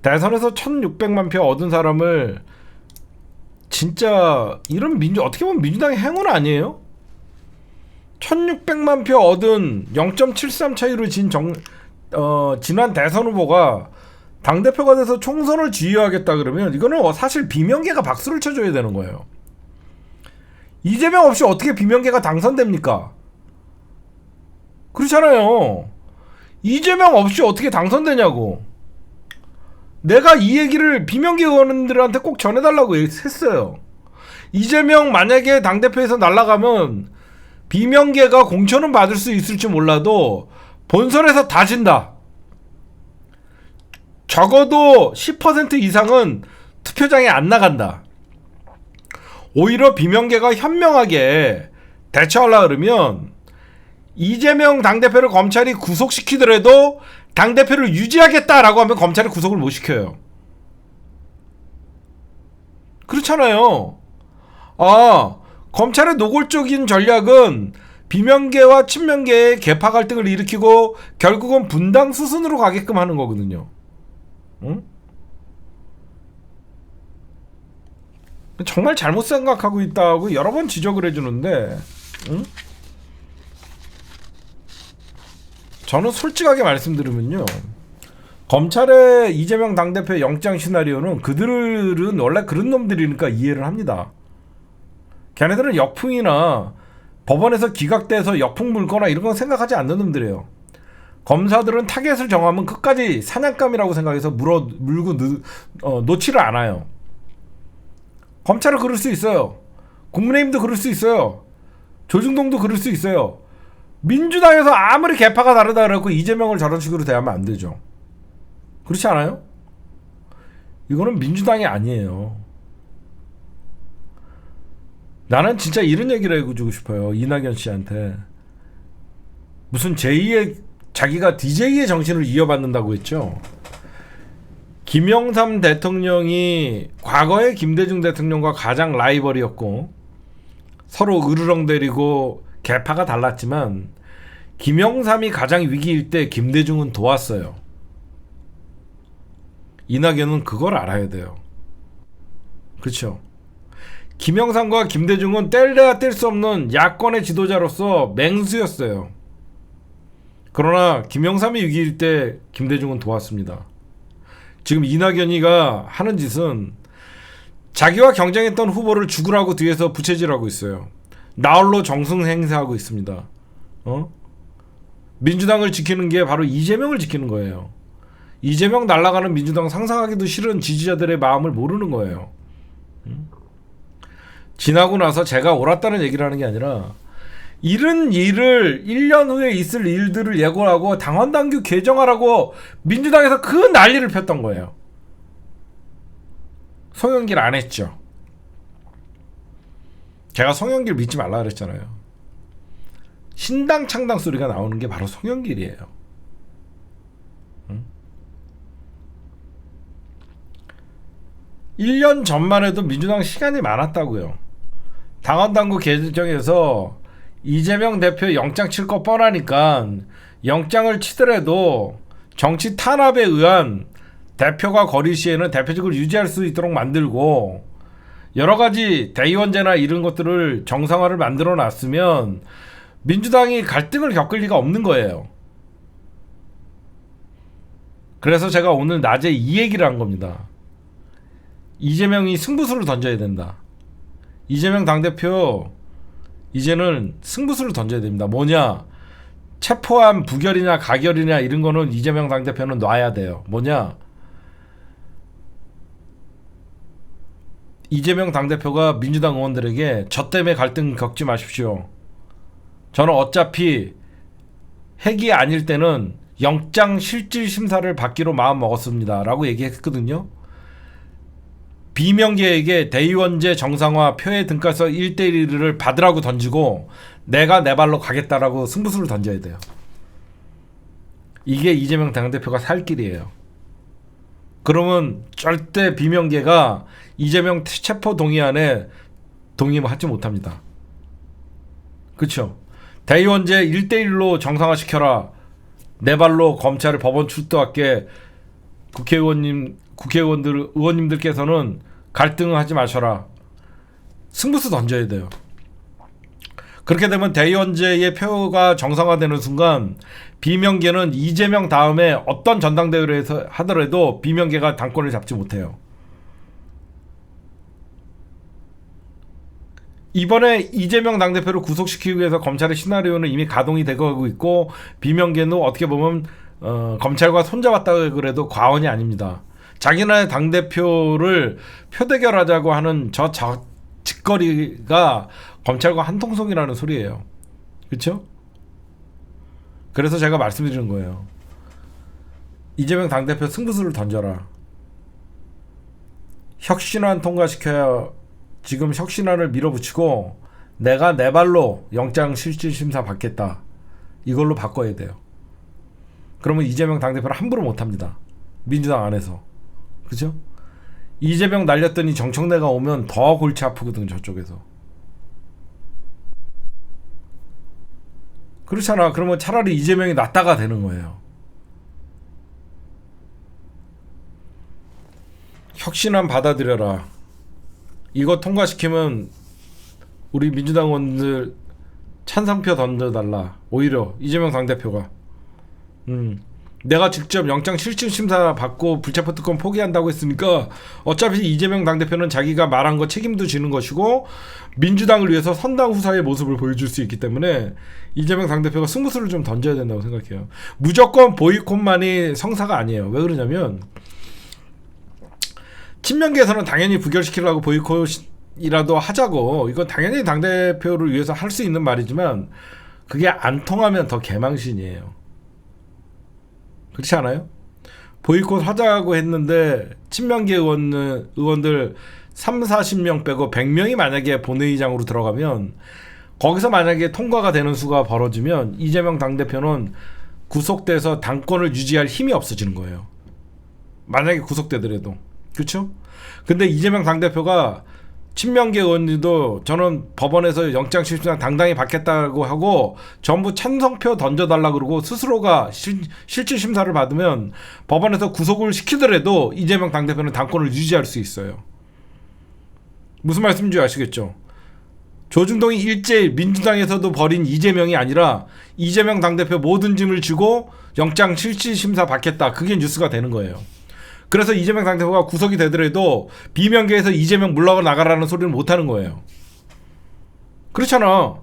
대선에서 1600만 표 얻은 사람을, 진짜 이런 어떻게 보면 민주당의 행운 아니에요? 1600만 표 얻은 0.73 차이로 지난 대선 후보가 당대표가 돼서 총선을 지휘하겠다 그러면 이거는 사실 비명계가 박수를 쳐줘야 되는 거예요. 이재명 없이 어떻게 비명계가 당선됩니까? 그렇잖아요. 이재명 없이 어떻게 당선되냐고. 내가 이 얘기를 비명계 의원들한테 꼭 전해달라고 했어요. 이재명 만약에 당대표에서 날아가면 비명계가 공천은 받을 수 있을지 몰라도 본선에서 다 진다. 적어도 10% 이상은 투표장에 안 나간다. 오히려 비명계가 현명하게 대처하려고 그러면 이재명 당대표를 검찰이 구속시키더라도 당대표를 유지하겠다라고 하면 검찰이 구속을 못 시켜요. 그렇잖아요. 검찰의 노골적인 전략은 비명계와 친명계의 계파 갈등을 일으키고 결국은 분당 수순으로 가게끔 하는 거거든요. 응? 정말 잘못 생각하고 있다고 여러 번 지적을 해주는데, 응? 저는 솔직하게 말씀드리면요, 검찰의 이재명 당대표 영장 시나리오는 그들은 원래 그런 놈들이니까 이해를 합니다. 걔네들은 역풍이나 법원에서 기각돼서 역풍 물거나 이런 건 생각하지 않는 놈들이에요. 검사들은 타겟을 정하면 끝까지 사냥감이라고 생각해서 물고 놓지를 않아요. 검찰은 그럴 수 있어요. 국민의힘도 그럴 수 있어요. 조중동도 그럴 수 있어요. 민주당에서 아무리 계파가 다르다 그래갖고 이재명을 저런 식으로 대하면 안 되죠. 그렇지 않아요? 이거는 민주당이 아니에요. 나는 진짜 이런 얘기를 해주고 싶어요. 이낙연 씨한테. 무슨 자기가 DJ의 정신을 이어받는다고 했죠. 김영삼 대통령이 과거에 김대중 대통령과 가장 라이벌이었고 서로 으르렁대리고 계파가 달랐지만 김영삼이 가장 위기일 때 김대중은 도왔어요. 이낙연은 그걸 알아야 돼요. 그렇죠? 김영삼과 김대중은 뗄래야 뗄 수 없는 야권의 지도자로서 맹수였어요. 그러나 김영삼이 위기일 때 김대중은 도왔습니다. 지금 이낙연이가 하는 짓은 자기와 경쟁했던 후보를 죽으라고 뒤에서 부채질하고 있어요. 나홀로 정승 행세하고 있습니다. 민주당을 지키는 게 바로 이재명을 지키는 거예요. 이재명 날아가는 민주당 상상하기도 싫은 지지자들의 마음을 모르는 거예요. 지나고 나서 제가 옳았다는 얘기를 하는 게 아니라 이런 일을 1년 후에 있을 일들을 예고하고 당헌당규 개정하라고 민주당에서 그 난리를 폈던 거예요. 송영길 안 했죠. 제가 송영길 믿지 말라 그랬잖아요. 신당 창당 소리가 나오는 게 바로 송영길이에요. 응? 1년 전만 해도 민주당 시간이 많았다고요. 당헌당규 개정에서 이재명 대표 영장 칠 거 뻔하니까 영장을 치더라도 정치 탄압에 의한 대표가 거리 시에는 대표직을 유지할 수 있도록 만들고 여러 가지 대의원제나 이런 것들을 정상화를 만들어 놨으면 민주당이 갈등을 겪을 리가 없는 거예요. 그래서 제가 오늘 낮에 이 얘기를 한 겁니다. 이재명이 승부수를 던져야 된다. 이재명 당대표 이제는 승부수를 던져야 됩니다. 뭐냐? 체포함 부결이냐 가결이냐 이런 거는 이재명 당대표는 놔야 돼요. 뭐냐? 이재명 당대표가 민주당 의원들에게 저 때문에 갈등 겪지 마십시오. 저는 어차피 핵이 아닐 때는 영장 실질 심사를 받기로 마음 먹었습니다. 라고 얘기했거든요. 비명계에게 대의원제 정상화 표의 등가서 1대1을 받으라고 던지고 내가 내 발로 가겠다라고 승부수를 던져야 돼요. 이게 이재명 당대표가 살 길이에요. 그러면 절대 비명계가 이재명 체포 동의안에 동의하지 못합니다. 그렇죠? 대의원제 1대1로 정상화시켜라. 내 발로 검찰을 법원 출두할게. 의원님들께서는 갈등하지 마셔라. 승부수 던져야 돼요. 그렇게 되면 대의원제의 표가 정상화되는 순간 비명계는 이재명 다음에 어떤 전당대회를 해서 하더라도 비명계가 당권을 잡지 못해요. 이번에 이재명 당대표를 구속시키기 위해서 검찰의 시나리오는 이미 가동이 되고 있고 비명계는 어떻게 보면 검찰과 손잡았다 그래도 과언이 아닙니다. 자기네 당대표를 표대결하자고 하는 저 짓거리가 검찰과 한통속이라는 소리예요. 그렇죠? 그래서 제가 말씀드리는 거예요. 이재명 당대표 승부수를 던져라. 혁신안 통과시켜야 지금 혁신안을 밀어붙이고 내가 내 발로 영장 실질심사 받겠다. 이걸로 바꿔야 돼요. 그러면 이재명 당대표를 함부로 못합니다. 민주당 안에서. 그죠? 이재명 날렸더니 정청래가 오면 더 골치 아프거든 저쪽에서. 그렇잖아. 그러면 차라리 이재명이 낫다가 되는 거예요. 혁신안 받아들여라. 이거 통과시키면 우리 민주당 의원들 찬성표 던져달라. 오히려 이재명 당대표가 내가 직접 영장 실질심사 받고 불체포 특권 포기한다고 했으니까 어차피 이재명 당대표는 자기가 말한 거 책임도 지는 것이고 민주당을 위해서 선당 후사의 모습을 보여줄 수 있기 때문에 이재명 당대표가 승부수를 좀 던져야 된다고 생각해요. 무조건 보이콧만이 성사가 아니에요. 왜 그러냐면 친명계에서는 당연히 부결시키려고 보이콧이라도 하자고, 이건 당연히 당대표를 위해서 할 수 있는 말이지만 그게 안 통하면 더 개망신이에요. 그렇지 않아요? 보이콧 하자고 했는데 친명계 의원들 30-40명 빼고 100명이 만약에 본회의장으로 들어가면 거기서 만약에 통과가 되는 수가 벌어지면 이재명 당대표는 구속돼서 당권을 유지할 힘이 없어지는 거예요. 만약에 구속되더라도. 그렇죠? 근데 이재명 당대표가 친명계 의원들도 저는 법원에서 영장 실질심사 당당히 받겠다고 하고 전부 찬성표 던져달라 그러고 스스로가 실질심사를 받으면 법원에서 구속을 시키더라도 이재명 당대표는 당권을 유지할 수 있어요. 무슨 말씀인지 아시겠죠? 조중동이 일제히 민주당에서도 벌인 이재명이 아니라 이재명 당대표 모든 짐을 지고 영장 실질심사 받겠다. 그게 뉴스가 되는 거예요. 그래서 이재명 당대표가 구속이 되더라도 비명계에서 이재명 물러가 나가라는 소리는 못하는 거예요. 그렇잖아.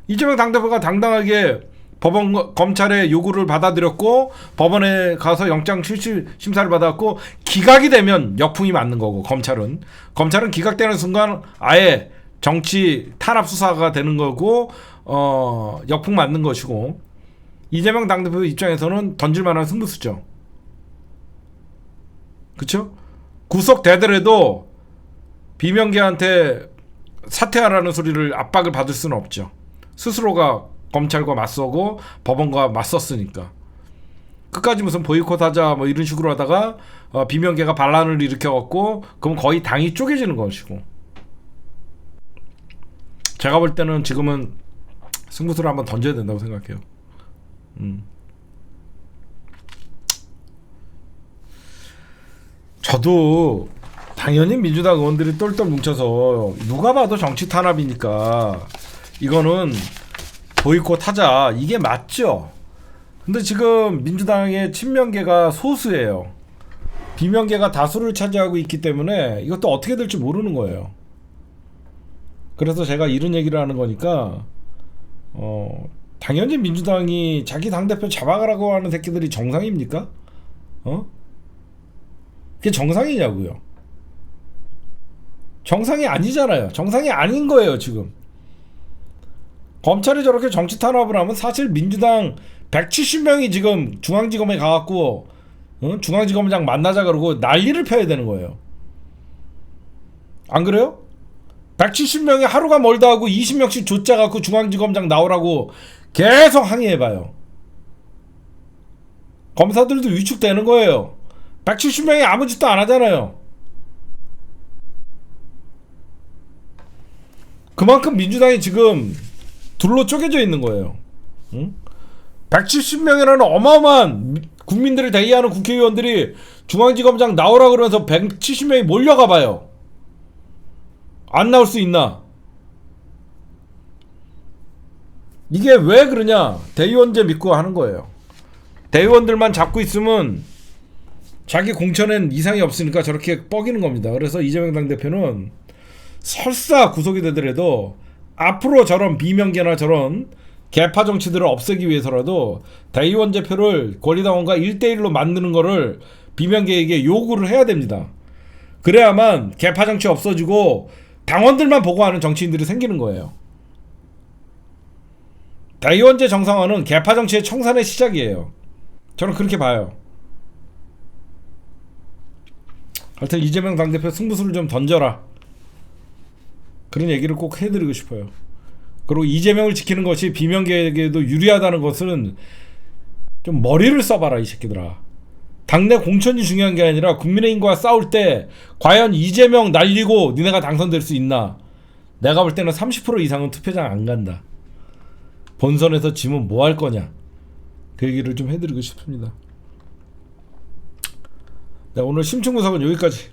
이재명 당대표가 당당하게 법원 검찰의 요구를 받아들였고 법원에 가서 영장 실질 심사를 받았고 기각이 되면 역풍이 맞는 거고 검찰은 기각되는 순간 아예 정치 탄압 수사가 되는 거고 역풍 맞는 것이고 이재명 당대표 입장에서는 던질 만한 승부수죠. 그쵸? 구속되더라도 비명계한테 사퇴하라는 소리를 압박을 받을 수는 없죠. 스스로가 검찰과 맞서고 법원과 맞섰으니까. 끝까지 무슨 보이콧하자 뭐 이런 식으로 하다가 비명계가 반란을 일으켜갖고 그럼 거의 당이 쪼개지는 것이고. 제가 볼 때는 지금은 승부수를 한번 던져야 된다고 생각해요. 저도 당연히 민주당 의원들이 똘똘 뭉쳐서 누가 봐도 정치 탄압이니까 이거는 보이콧 하자 이게 맞죠. 근데 지금 민주당의 친명계가 소수예요. 비명계가 다수를 차지하고 있기 때문에 이것도 어떻게 될지 모르는 거예요. 그래서 제가 이런 얘기를 하는 거니까 당연히 민주당이 자기 당대표 잡아가라고 하는 새끼들이 정상입니까? 그게 정상이냐고요. 정상이 아니잖아요. 정상이 아닌 거예요 지금. 검찰이 저렇게 정치 탄압을 하면 사실 민주당 170명이 지금 중앙지검에 가갖고 중앙지검장 만나자 그러고 난리를 펴야 되는 거예요. 안 그래요? 170명이 하루가 멀다 하고 20명씩 조짜 갖고 중앙지검장 나오라고 계속 항의해봐요. 검사들도 위축되는 거예요. 170명이 아무 짓도 안 하잖아요. 그만큼 민주당이 지금 둘로 쪼개져 있는 거예요. 응? 170명이라는 어마어마한 국민들을 대의하는 국회의원들이 중앙지검장 나오라 그러면서 170명이 몰려가 봐요. 안 나올 수 있나? 이게 왜 그러냐? 대의원제 믿고 하는 거예요. 대의원들만 잡고 있으면 자기 공천엔 이상이 없으니까 저렇게 뻐기는 겁니다. 그래서 이재명 당대표는 설사 구속이 되더라도 앞으로 저런 비명계나 저런 개파 정치들을 없애기 위해서라도 대의원제표를 권리당원과 1대1로 만드는 거를 비명계에게 요구를 해야 됩니다. 그래야만 개파 정치 없어지고 당원들만 보고하는 정치인들이 생기는 거예요. 대의원제 정상화는 개파 정치의 청산의 시작이에요. 저는 그렇게 봐요. 하여튼 이재명 당대표 승부수를 좀 던져라. 그런 얘기를 꼭 해드리고 싶어요. 그리고 이재명을 지키는 것이 비명계에게도 유리하다는 것은 좀 머리를 써봐라 이 새끼들아. 당내 공천이 중요한 게 아니라 국민의힘과 싸울 때 과연 이재명 날리고 니네가 당선될 수 있나. 내가 볼 때는 30% 이상은 투표장 안 간다. 본선에서 지면 뭐 할 거냐. 그 얘기를 좀 해드리고 싶습니다. 네, 오늘 심층 분석은 여기까지.